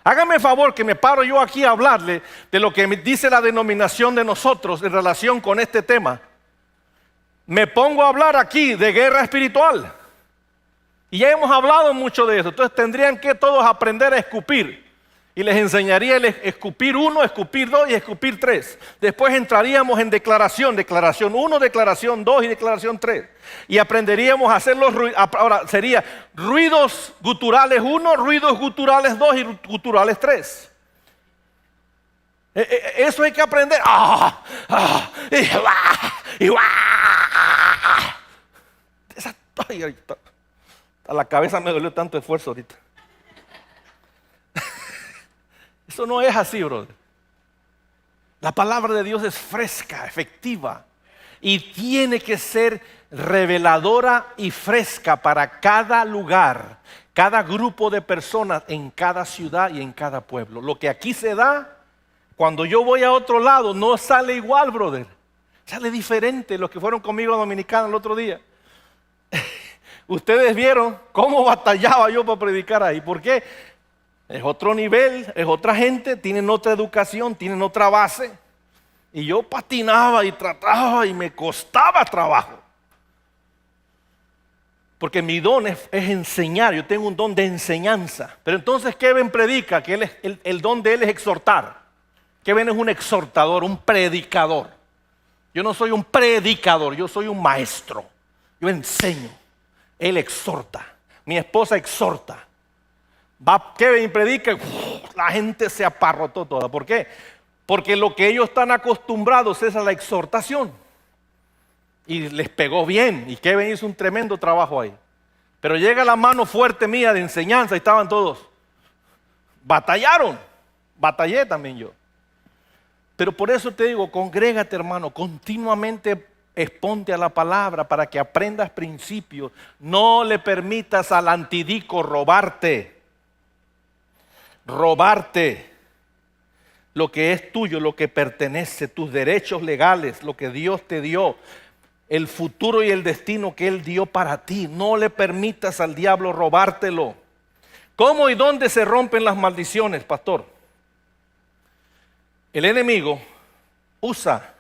Hágame el favor que me paro yo aquí a hablarle de lo que me dice la denominación de nosotros en relación con este tema. Me pongo a hablar aquí de guerra espiritual. Y ya hemos hablado mucho de eso. Entonces tendrían que todos aprender a escupir. Y les enseñaría el escupir 1, escupir 2 y escupir 3. Después entraríamos en declaración. Declaración 1, declaración 2 y declaración 3. Y aprenderíamos a hacer los ruidos. Ahora sería ruidos guturales 1, ruidos guturales 2 y guturales 3. Eso hay que aprender. A la cabeza me dolió tanto esfuerzo ahorita. Eso no es así, brother. La palabra de Dios es fresca, efectiva, y tiene que ser reveladora y fresca para cada lugar, cada grupo de personas, en cada ciudad y en cada pueblo. Lo que aquí se da, cuando yo voy a otro lado, no sale igual, brother. Sale diferente. Los que fueron conmigo a Dominicana el otro día. Ustedes vieron cómo batallaba yo para predicar ahí. ¿Por qué? Es otro nivel, es otra gente, tienen otra educación, tienen otra base. Y yo patinaba y trataba y me costaba trabajo. Porque mi don es enseñar, yo tengo un don de enseñanza. Pero entonces Kevin predica, que el don de él es exhortar. Kevin es un exhortador, un predicador. Yo no soy un predicador, yo soy un maestro. Yo enseño, él exhorta, mi esposa exhorta. Va Kevin predica, la gente se aparrotó toda. ¿Por qué? Porque lo que ellos están acostumbrados es a la exhortación. Y les pegó bien, y Kevin hizo un tremendo trabajo ahí. Pero llega la mano fuerte mía de enseñanza y estaban todos. Batallaron, batallé también yo. Pero por eso te digo, congrégate, hermano, continuamente exponte a la palabra para que aprendas principios. No le permitas al antidico robarte lo que es tuyo, lo que pertenece, tus derechos legales, lo que Dios te dio, el futuro y el destino que Él dio para ti. No le permitas al diablo robártelo. ¿Cómo y dónde se rompen las maldiciones, pastor? El enemigo usa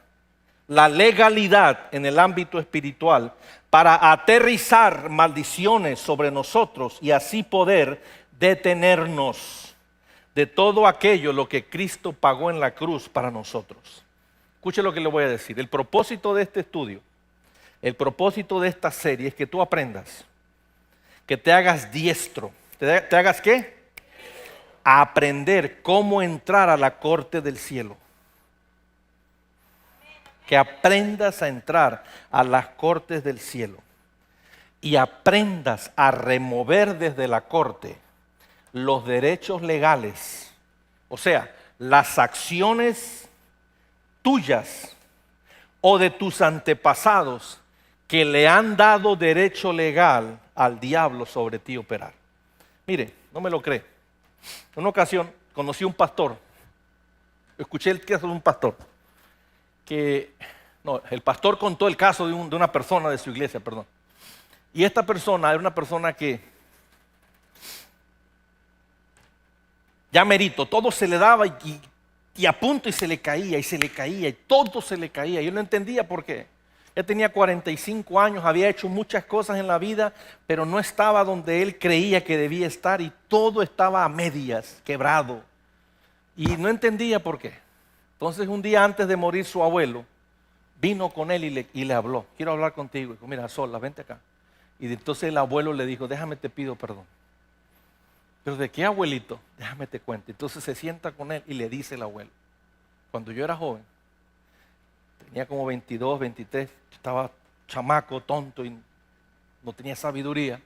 la legalidad en el ámbito espiritual para aterrizar maldiciones sobre nosotros y así poder detenernos. de todo aquello lo que Cristo pagó en la cruz para nosotros. Escuche lo que le voy a decir. El propósito de este estudio, el propósito de esta serie es que tú aprendas, que te hagas diestro. ¿Te hagas qué? A aprender cómo entrar a la corte del cielo. Que aprendas a entrar a las cortes del cielo y aprendas a remover desde la corte los derechos legales, o sea, las acciones tuyas o de tus antepasados que le han dado derecho legal al diablo sobre ti operar. Mire, no me lo cree. En una ocasión conocí a un pastor, escuché el caso de un pastor, el pastor contó el caso de una persona de su iglesia, perdón. Y esta persona era una persona que ya merito, todo se le daba y a punto y se le caía y todo se le caía. Yo no entendía por qué. Él tenía 45 años, había hecho muchas cosas en la vida, pero no estaba donde él creía que debía estar y todo estaba a medias, quebrado. Y no entendía por qué. Entonces un día antes de morir su abuelo, vino con él y le habló. Quiero hablar contigo. Dijo, mira, Sola, vente acá. Y entonces el abuelo le dijo, déjame te pido perdón. ¿Pero de qué, abuelito? Déjame te cuento. Entonces se sienta con él y le dice el abuelo, cuando yo era joven, tenía como 22, 23, estaba chamaco, tonto y no tenía sabiduría.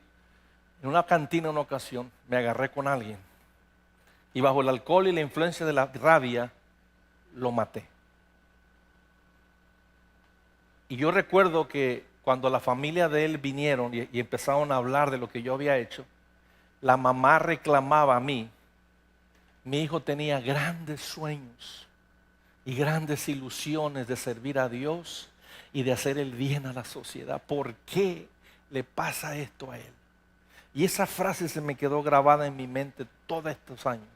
En una cantina, en una ocasión, me agarré con alguien y bajo el alcohol y la influencia de la rabia, lo maté. Y yo recuerdo que cuando la familia de él vinieron y empezaron a hablar de lo que yo había hecho, la mamá reclamaba a mí. Mi hijo tenía grandes sueños y grandes ilusiones de servir a Dios y de hacer el bien a la sociedad. ¿Por qué le pasa esto a él? Y esa frase se me quedó grabada en mi mente todos estos años.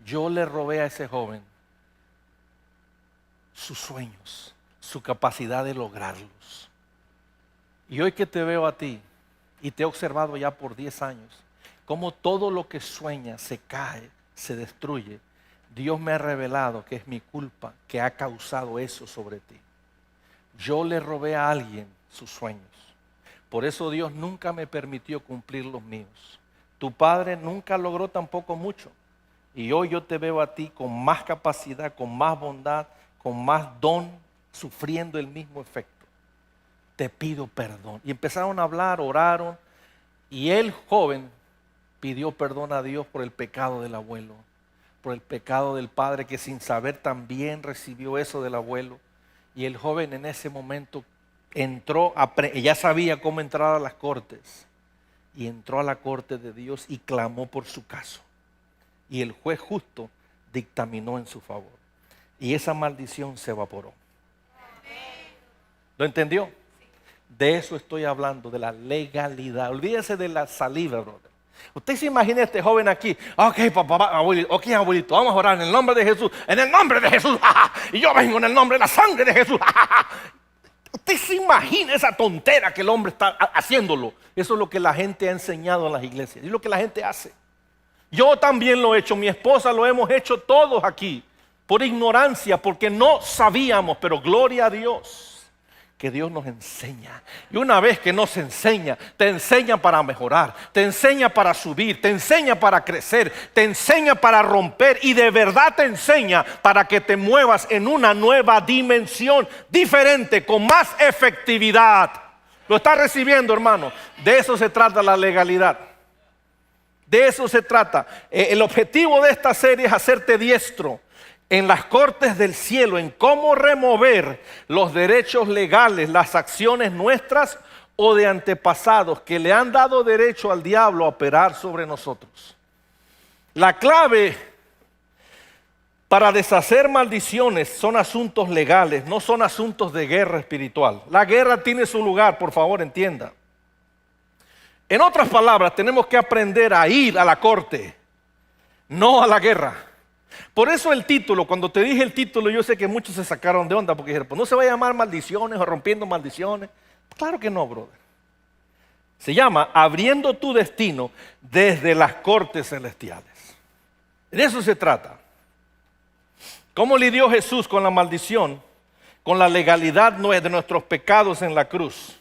Yo le robé a ese joven sus sueños, su capacidad de lograrlos. Y hoy que te veo a ti y te he observado ya por 10 años, cómo todo lo que sueña se cae, se destruye, Dios me ha revelado que es mi culpa que ha causado eso sobre ti. Yo le robé a alguien sus sueños. Por eso Dios nunca me permitió cumplir los míos. Tu padre nunca logró tampoco mucho. Y hoy yo te veo a ti con más capacidad, con más bondad, con más don, sufriendo el mismo efecto. Te pido perdón. Y empezaron a hablar, oraron. Y el joven pidió perdón a Dios por el pecado del abuelo, por el pecado del padre que sin saber también recibió eso del abuelo. Y el joven en ese momento entró, ya sabía cómo entrar a las cortes. Y entró a la corte de Dios y clamó por su caso. Y el juez justo dictaminó en su favor. Y esa maldición se evaporó. ¿Lo entendió? De eso estoy hablando, de la legalidad. Olvídese de la saliva, brother. Usted se imagina a este joven aquí. Ok, papá, abuelito, ok, abuelito, vamos a orar en el nombre de Jesús. En el nombre de Jesús. Y yo vengo en el nombre de la sangre de Jesús. Usted se imagina esa tontera que el hombre está haciéndolo. Eso es lo que la gente ha enseñado en las iglesias. Es lo que la gente hace. Yo también lo he hecho, mi esposa lo hemos hecho todos aquí. Por ignorancia, porque no sabíamos, pero gloria a Dios que Dios nos enseña. Y una vez que nos enseña, te enseña para mejorar, te enseña para subir, te enseña para crecer, te enseña para romper y de verdad te enseña para que te muevas en una nueva dimensión diferente, con más efectividad. ¿Lo está recibiendo, hermano? De eso se trata la legalidad. De eso se trata. El objetivo de esta serie es hacerte diestro en las cortes del cielo, en cómo remover los derechos legales, las acciones nuestras o de antepasados que le han dado derecho al diablo a operar sobre nosotros. La clave para deshacer maldiciones son asuntos legales, no son asuntos de guerra espiritual. La guerra tiene su lugar, por favor, entienda. En otras palabras, tenemos que aprender a ir a la corte, no a la guerra. Por eso el título, cuando te dije el título, yo sé que muchos se sacaron de onda porque dijeron, pues no se va a llamar maldiciones o rompiendo maldiciones. Claro que no, brother. Se llama Abriendo tu destino desde las cortes celestiales. De eso se trata. ¿Cómo lidió Jesús con la maldición, con la legalidad de nuestros pecados en la cruz?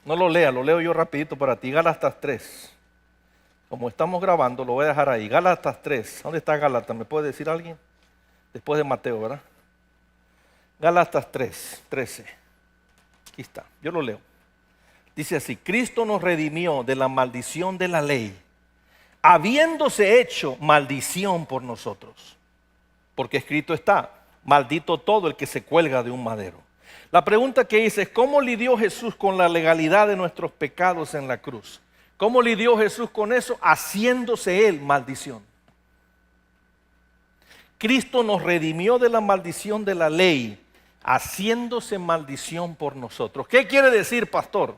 No lo lea, lo leo yo rapidito para ti. Gálatas 3. Como estamos grabando, lo voy a dejar ahí. Gálatas 3. ¿Dónde está Gálatas? ¿Me puede decir alguien? Después de Mateo, ¿verdad? Gálatas 3, 13. Aquí está, yo lo leo. Dice así: Cristo nos redimió de la maldición de la ley, habiéndose hecho maldición por nosotros. Porque escrito está: maldito todo el que se cuelga de un madero. La pregunta que hice es: ¿cómo lidió Jesús con la legalidad de nuestros pecados en la cruz? ¿Cómo lidió Jesús con eso? Haciéndose Él maldición. Cristo nos redimió de la maldición de la ley, haciéndose maldición por nosotros. ¿Qué quiere decir, pastor?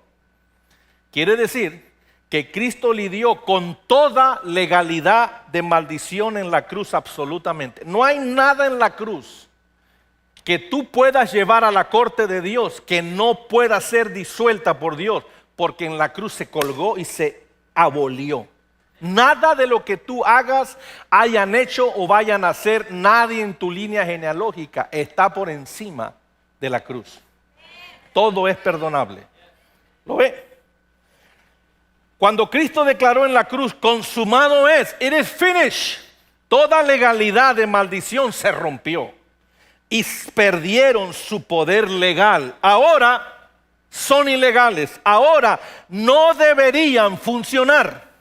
Quiere decir que Cristo lidió con toda legalidad de maldición en la cruz absolutamente. No hay nada en la cruz que tú puedas llevar a la corte de Dios que no pueda ser disuelta por Dios, porque en la cruz se colgó y se abolió. Nada de lo que tú hagas, hayan hecho o vayan a hacer, nadie en tu línea genealógica está por encima de la cruz. Todo es perdonable. ¿Lo ve? Cuando Cristo declaró en la cruz: consumado es, it is finished, toda legalidad de maldición se rompió y perdieron su poder legal. Ahora son ilegales, ahora no deberían funcionar.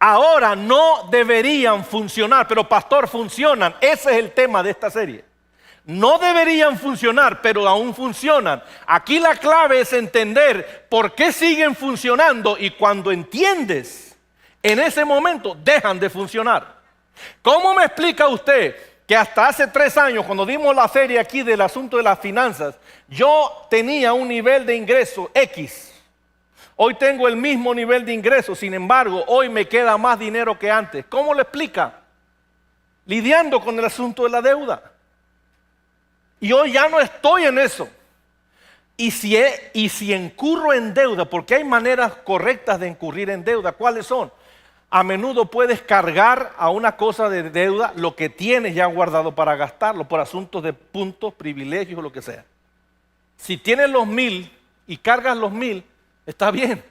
Ahora no deberían funcionar, pero pastor, funcionan. Ese es el tema de esta serie. No deberían funcionar, pero aún funcionan. Aquí la clave es entender por qué siguen funcionando, y cuando entiendes, en ese momento dejan de funcionar. ¿Cómo me explica usted que hasta hace 3 años, cuando dimos la serie aquí del asunto de las finanzas, yo tenía un nivel de ingreso X? Hoy tengo el mismo nivel de ingreso, sin embargo, hoy me queda más dinero que antes. ¿Cómo lo explica? Lidiando con el asunto de la deuda. Y hoy ya no estoy en eso. Y si incurro en deuda, porque hay maneras correctas de incurrir en deuda, ¿cuáles son? A menudo puedes cargar a una cosa de deuda lo que tienes ya guardado para gastarlo, por asuntos de puntos, privilegios o lo que sea. Si tienes los 1,000 y cargas los 1,000, está bien.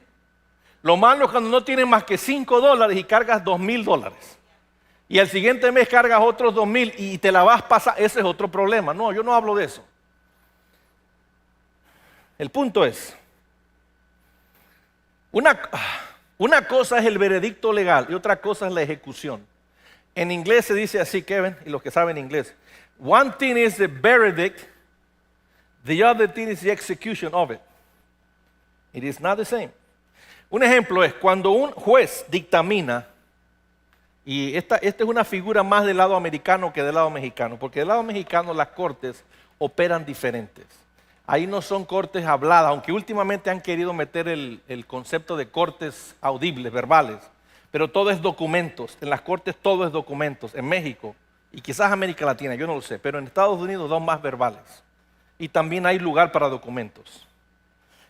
Lo malo es cuando no tienes más que $5 y cargas $2,000. Y el siguiente mes cargas otros 2,000 y te la vas a pasar. Ese es otro problema. No, yo no hablo de eso. El punto es, una cosa es el veredicto legal y otra cosa es la ejecución. En inglés se dice así, Kevin, y los que saben inglés: one thing is the verdict, the other thing is the execution of it. It is not the same. Un ejemplo es cuando un juez dictamina, y esta es una figura más del lado americano que del lado mexicano, porque del lado mexicano las cortes operan diferentes. Ahí no son cortes habladas, aunque últimamente han querido meter el concepto de cortes audibles, verbales, pero todo es documentos. En las cortes todo es documentos. En México, y quizás América Latina, yo no lo sé, pero en Estados Unidos son más verbales. Y también hay lugar para documentos.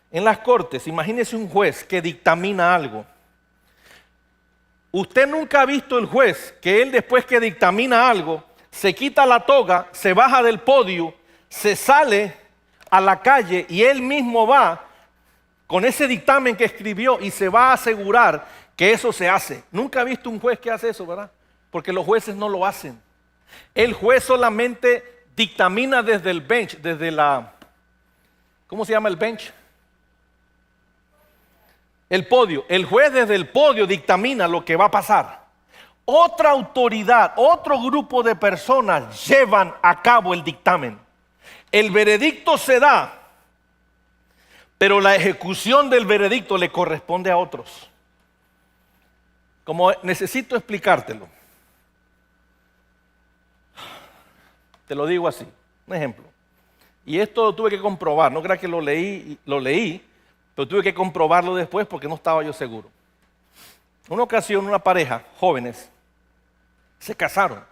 En las cortes, imagínese un juez que dictamina algo. Usted nunca ha visto el juez que él, después que dictamina algo, se quita la toga, se baja del podio, se sale a la calle y él mismo va con ese dictamen que escribió y se va a asegurar que eso se hace. Nunca ha visto un juez que hace eso, ¿verdad? Porque los jueces no lo hacen. El juez solamente dictamina desde el bench, desde la... ¿Cómo se llama el bench? El podio. El juez desde el podio dictamina lo que va a pasar. Otra autoridad, otro grupo de personas llevan a cabo el dictamen. El veredicto se da, pero la ejecución del veredicto le corresponde a otros. Como necesito explicártelo, te lo digo así, un ejemplo. Y esto lo tuve que comprobar, no creas que lo leí, pero tuve que comprobarlo después porque no estaba yo seguro. Una ocasión una pareja, jóvenes, se casaron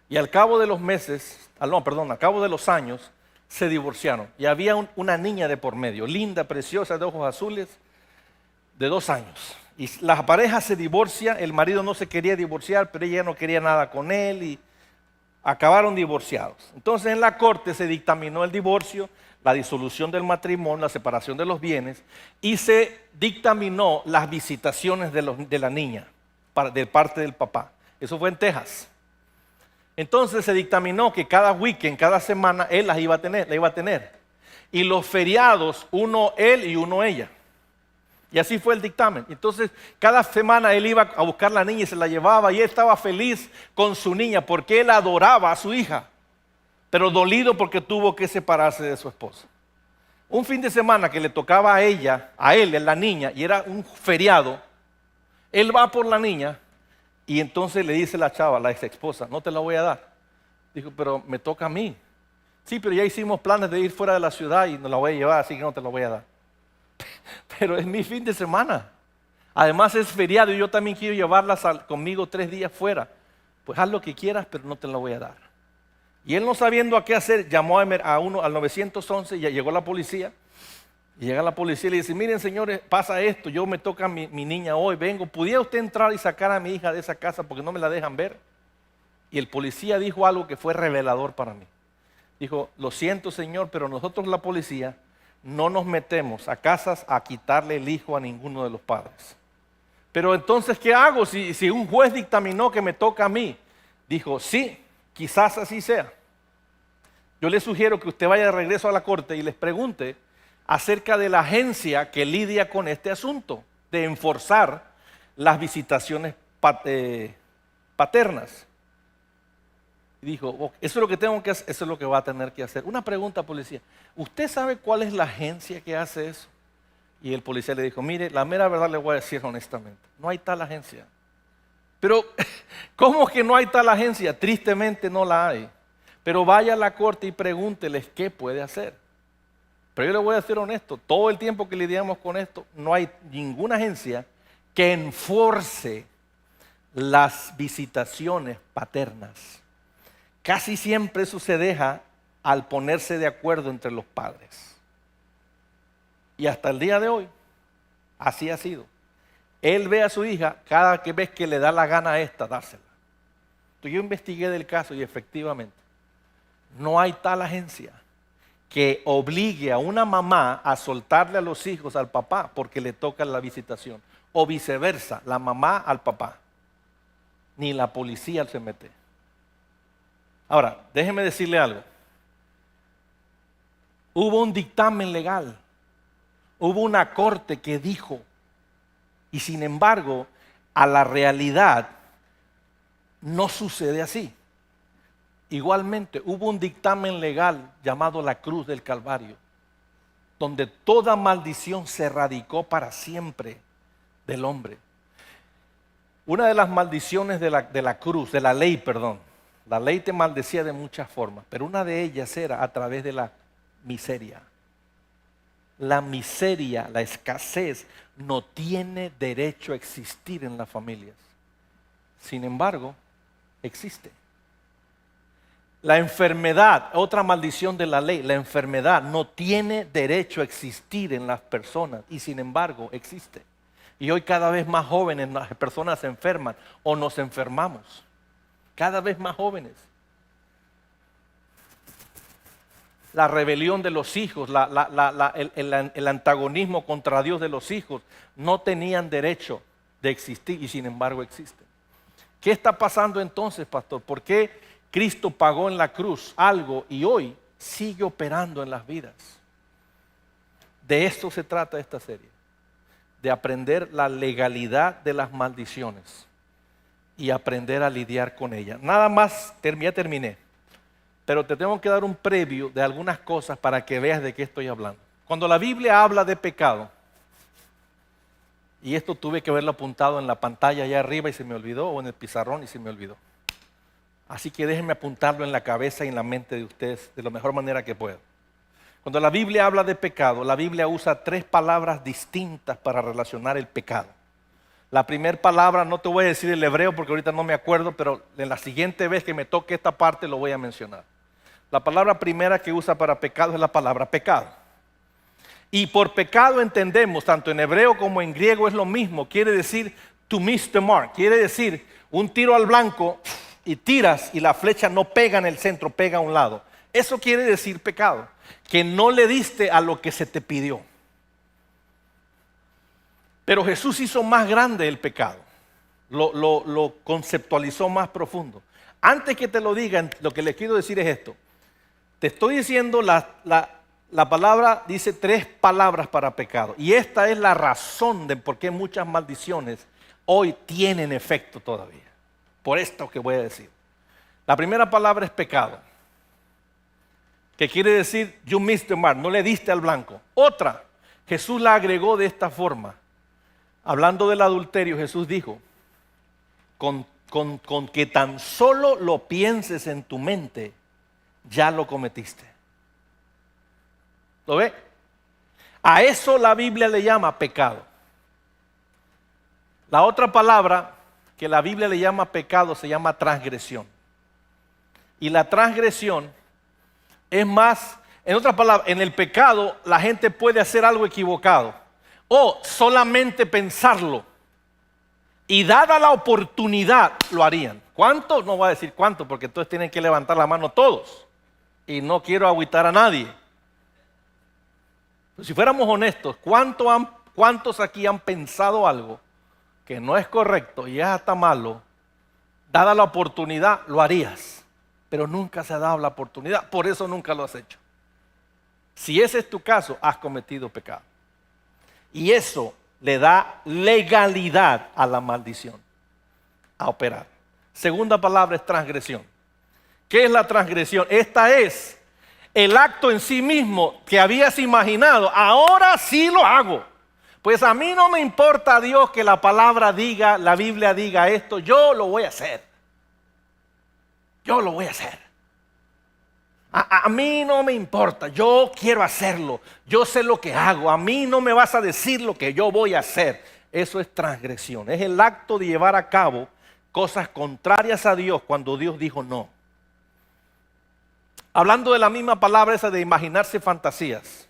y al cabo de los meses, al cabo de los años, se divorciaron. Y había una niña de por medio, linda, preciosa, de ojos azules, de 2 años. Y la pareja se divorcia, el marido no se quería divorciar, pero ella no quería nada con él y acabaron divorciados. Entonces en la corte se dictaminó el divorcio, la disolución del matrimonio, la separación de los bienes y se dictaminó las visitaciones de la niña de parte del papá. Eso fue en Texas. Entonces se dictaminó que cada weekend, cada semana, él la iba a tener. Y los feriados, uno él y uno ella. Y así fue el dictamen. Entonces, cada semana él iba a buscar a la niña y se la llevaba. Y él estaba feliz con su niña porque él adoraba a su hija. Pero dolido porque tuvo que separarse de su esposa. Un fin de semana que le tocaba a él, la niña, y era un feriado, él va por la niña y entonces le dice la chava, la ex esposa, no te la voy a dar. Dijo, pero me toca a mí. Sí, pero ya hicimos planes de ir fuera de la ciudad y no la voy a llevar, así que no te la voy a dar. Pero es mi fin de semana. Además es feriado y yo también quiero llevarla conmigo 3 días fuera. Pues haz lo que quieras, pero no te la voy a dar. Y él no sabiendo a qué hacer, llamó al 911 y ya llegó la policía. Y llega la policía y le dice, miren señores, pasa esto, yo me toca mi niña hoy, vengo. ¿Pudiera usted entrar y sacar a mi hija de esa casa porque no me la dejan ver? Y el policía dijo algo que fue revelador para mí. Dijo, lo siento señor, pero nosotros la policía no nos metemos a casas a quitarle el hijo a ninguno de los padres. Pero entonces, ¿qué hago si un juez dictaminó que me toca a mí? Dijo, sí, quizás así sea. Yo le sugiero que usted vaya de regreso a la corte y les pregunte acerca de la agencia que lidia con este asunto, de enforzar las visitaciones paternas. Y dijo, eso es lo que tengo que hacer, eso es lo que va a tener que hacer. Una pregunta, policía, ¿usted sabe cuál es la agencia que hace eso? Y el policía le dijo, mire, la mera verdad le voy a decir honestamente, no hay tal agencia. Pero, ¿cómo que no hay tal agencia? Tristemente no la hay. Pero vaya a la corte y pregúnteles qué puede hacer. Pero yo le voy a ser honesto, todo el tiempo que lidiamos con esto, no hay ninguna agencia que enforce las visitaciones paternas. Casi siempre eso se deja al ponerse de acuerdo entre los padres. Y hasta el día de hoy, así ha sido. Él ve a su hija cada vez que le da la gana a esta, dársela. Entonces yo investigué del caso y efectivamente, no hay tal agencia que obligue a una mamá a soltarle a los hijos al papá porque le toca la visitación. O viceversa, la mamá al papá. Ni la policía se mete. Ahora, déjeme decirle algo. Hubo un dictamen legal. Hubo una corte que dijo. Y sin embargo, a la realidad no sucede así. Igualmente, hubo un dictamen legal llamado la Cruz del Calvario, donde toda maldición se erradicó para siempre del hombre. Una de las maldiciones de la cruz, de la ley, perdón, la ley te maldecía de muchas formas, pero una de ellas era a través de la miseria. La miseria, la escasez, no tiene derecho a existir en las familias. Sin embargo, existe. La enfermedad, otra maldición de la ley, la enfermedad no tiene derecho a existir en las personas y sin embargo existe. Y hoy cada vez más jóvenes, las personas se enferman o nos enfermamos. Cada vez más jóvenes. La rebelión de los hijos, el antagonismo contra Dios de los hijos, no tenían derecho de existir y sin embargo existen. ¿Qué está pasando entonces, pastor? ¿Por qué Cristo pagó en la cruz algo y hoy sigue operando en las vidas? De esto se trata esta serie, de aprender la legalidad de las maldiciones y aprender a lidiar con ellas. Nada más, ya terminé, pero te tengo que dar un previo de algunas cosas para que veas de qué estoy hablando. Cuando la Biblia habla de pecado, y esto tuve que verlo apuntado en la pantalla allá arriba y se me olvidó, o en el pizarrón y se me olvidó. Así que déjenme apuntarlo en la cabeza y en la mente de ustedes de la mejor manera que pueda. Cuando la Biblia habla de pecado, la Biblia usa 3 palabras distintas para relacionar el pecado. La primera palabra, no te voy a decir el hebreo porque ahorita no me acuerdo, pero en la siguiente vez que me toque esta parte lo voy a mencionar. La palabra primera que usa para pecado es la palabra pecado. Y por pecado entendemos, tanto en hebreo como en griego es lo mismo, quiere decir to miss the mark, quiere decir un tiro al blanco y tiras y la flecha no pega en el centro, pega a un lado. Eso quiere decir pecado, que no le diste a lo que se te pidió. Pero Jesús hizo más grande el pecado, lo conceptualizó más profundo. Antes que te lo digan, lo que les quiero decir es esto. Te estoy diciendo la palabra dice 3 palabras para pecado. Y esta es la razón de por qué muchas maldiciones hoy tienen efecto todavía. Por esto que voy a decir. La primera palabra es pecado. Que quiere decir, you missed the mark, no le diste al blanco. Otra, Jesús la agregó de esta forma. Hablando del adulterio, Jesús dijo, con que tan solo lo pienses en tu mente, ya lo cometiste. ¿Lo ve? A eso la Biblia le llama pecado. La otra palabra que la Biblia le llama pecado se llama transgresión. Y la transgresión es más, en otras palabras, en el pecado la gente puede hacer algo equivocado o solamente pensarlo y dada la oportunidad lo harían. ¿Cuánto? No voy a decir cuánto porque entonces tienen que levantar la mano todos y no quiero agüitar a nadie. Pero si fuéramos honestos, ¿cuántos aquí han pensado algo que no es correcto y es hasta malo? Dada la oportunidad lo harías, pero nunca se ha dado la oportunidad, por eso nunca lo has hecho. Si ese es tu caso, has cometido pecado. Y eso le da legalidad a la maldición, a operar. Segunda palabra es transgresión. ¿Qué es la transgresión? Esta es el acto en sí mismo que habías imaginado. Ahora sí lo hago. Pues a mí no me importa, Dios, que la palabra diga, la Biblia diga esto. Yo lo voy a hacer. Yo lo voy a hacer. A mí no me importa, yo quiero hacerlo, yo sé lo que hago, a mí no me vas a decir lo que yo voy a hacer. Eso es transgresión, es el acto de llevar a cabo cosas contrarias a Dios cuando Dios dijo no. Hablando de la misma palabra esa de imaginarse fantasías,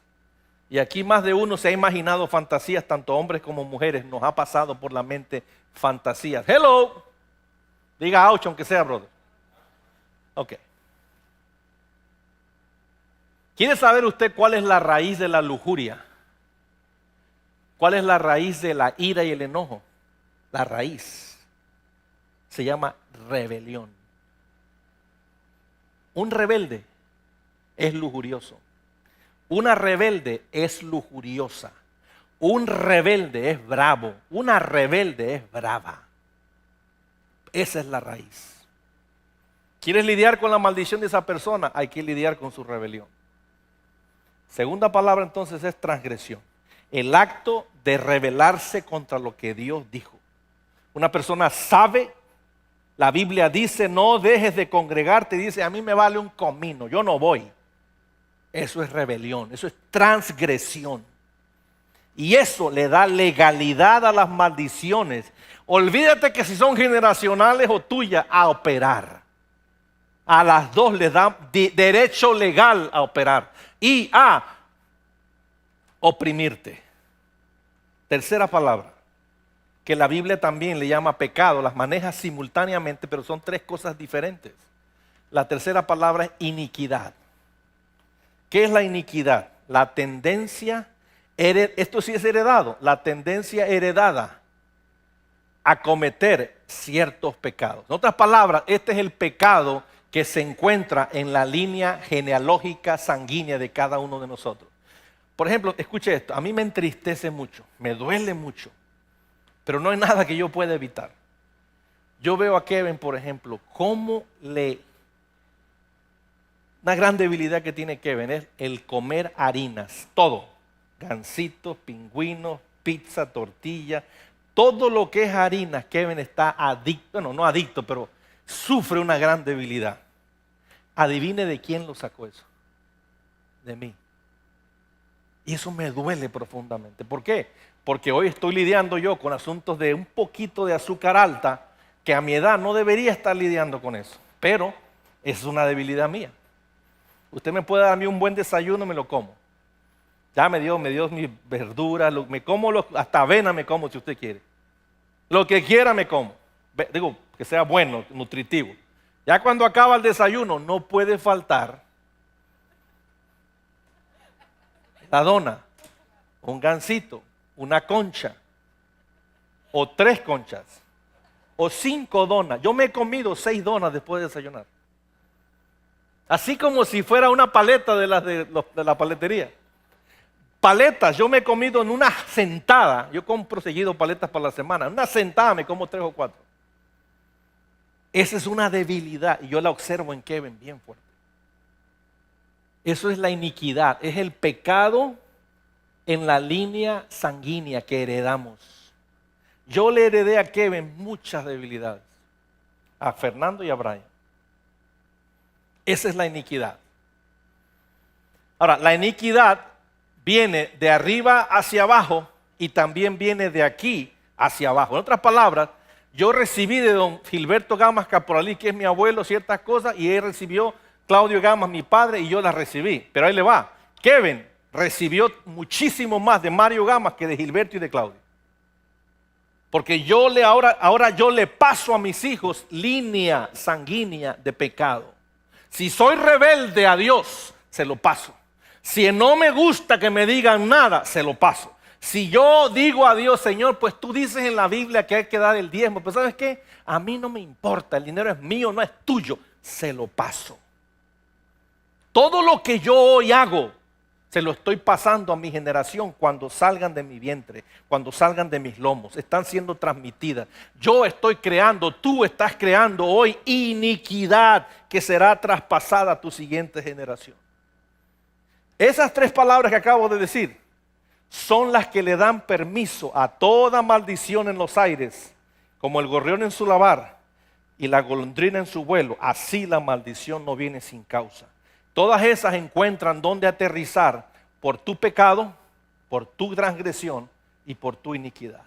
y aquí más de uno se ha imaginado fantasías, tanto hombres como mujeres, nos ha pasado por la mente fantasías. Hello, diga ouch aunque sea, brother. Ok. ¿Quiere saber usted cuál es la raíz de la lujuria? ¿Cuál es la raíz de la ira y el enojo? La raíz se llama rebelión. Un rebelde es lujurioso. Una rebelde es lujuriosa. Un rebelde es bravo. Una rebelde es brava. Esa es la raíz. ¿Quieres lidiar con la maldición de esa persona? Hay que lidiar con su rebelión. Segunda palabra entonces es transgresión. El acto de rebelarse contra lo que Dios dijo. Una persona sabe, la Biblia dice, no dejes de congregarte, dice, a mí me vale un comino, yo no voy. Eso es rebelión, eso es transgresión. Y eso le da legalidad a las maldiciones. Olvídate que si son generacionales o tuyas, a operar. A las dos les da derecho legal a operar y a oprimirte. Tercera palabra, que la Biblia también le llama pecado, las maneja simultáneamente, pero son 3 cosas diferentes. La tercera palabra es iniquidad. ¿Qué es la iniquidad? La tendencia, esto sí es heredado, la tendencia heredada a cometer ciertos pecados. En otras palabras, este es el pecado que se encuentra en la línea genealógica sanguínea de cada uno de nosotros. Por ejemplo, escuche esto, a mí me entristece mucho, me duele mucho, pero no hay nada que yo pueda evitar. Yo veo a Kevin, por ejemplo, una gran debilidad que tiene Kevin es el comer harinas, todo, gansitos, pingüinos, pizza, tortilla, todo lo que es harinas, Kevin está adicto, bueno, no adicto, pero sufre una gran debilidad. Adivine de quién lo sacó eso. De mí. Y eso me duele profundamente. ¿Por qué? Porque hoy estoy lidiando yo con asuntos de un poquito de azúcar alta, que a mi edad no debería estar lidiando con eso. Pero es una debilidad mía. Usted me puede dar a mí un buen desayuno, me lo como. Ya me dio mis verduras, me como hasta avena me como si usted quiere. Lo que quiera me como. Digo, que sea bueno, nutritivo. Ya cuando acaba el desayuno, no puede faltar la dona, un gansito, una concha, o 3 conchas, o 5 donas. Yo me he comido 6 donas después de desayunar. Así como si fuera una paleta de la paletería. Paletas, yo me he comido en una sentada. Yo compro seguido paletas para la semana. En una sentada me como 3 o 4. Esa es una debilidad y yo la observo en Kevin bien fuerte. Eso es la iniquidad, es el pecado en la línea sanguínea que heredamos. Yo le heredé a Kevin muchas debilidades, a Fernando y a Brian. Esa es la iniquidad. Ahora, la iniquidad viene de arriba hacia abajo y también viene de aquí hacia abajo. En otras palabras, yo recibí de don Gilberto Gamas Caporalí, que es mi abuelo, ciertas cosas, y él recibió Claudio Gamas, mi padre, y yo las recibí. Pero ahí le va. Kevin recibió muchísimo más de Mario Gamas que de Gilberto y de Claudio. Porque ahora yo le paso a mis hijos línea sanguínea de pecado. Si soy rebelde a Dios, se lo paso. Si no me gusta que me digan nada, se lo paso. Si yo digo a Dios, Señor, pues tú dices en la Biblia que hay que dar el diezmo, pero ¿sabes qué? A mí no me importa, el dinero es mío, no es tuyo, se lo paso. Todo lo que yo hoy hago, se lo estoy pasando a mi generación cuando salgan de mi vientre, cuando salgan de mis lomos, están siendo transmitidas. Yo estoy creando, tú estás creando hoy iniquidad que será traspasada a tu siguiente generación. Esas 3 palabras que acabo de decir son las que le dan permiso a toda maldición en los aires, como el gorrión en su lavar y la golondrina en su vuelo. Así la maldición no viene sin causa. Todas esas encuentran donde aterrizar por tu pecado, por tu transgresión y por tu iniquidad.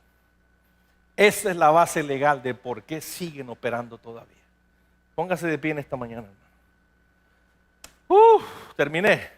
Esa es la base legal de por qué siguen operando todavía. Póngase de pie en esta mañana, hermano. Terminé.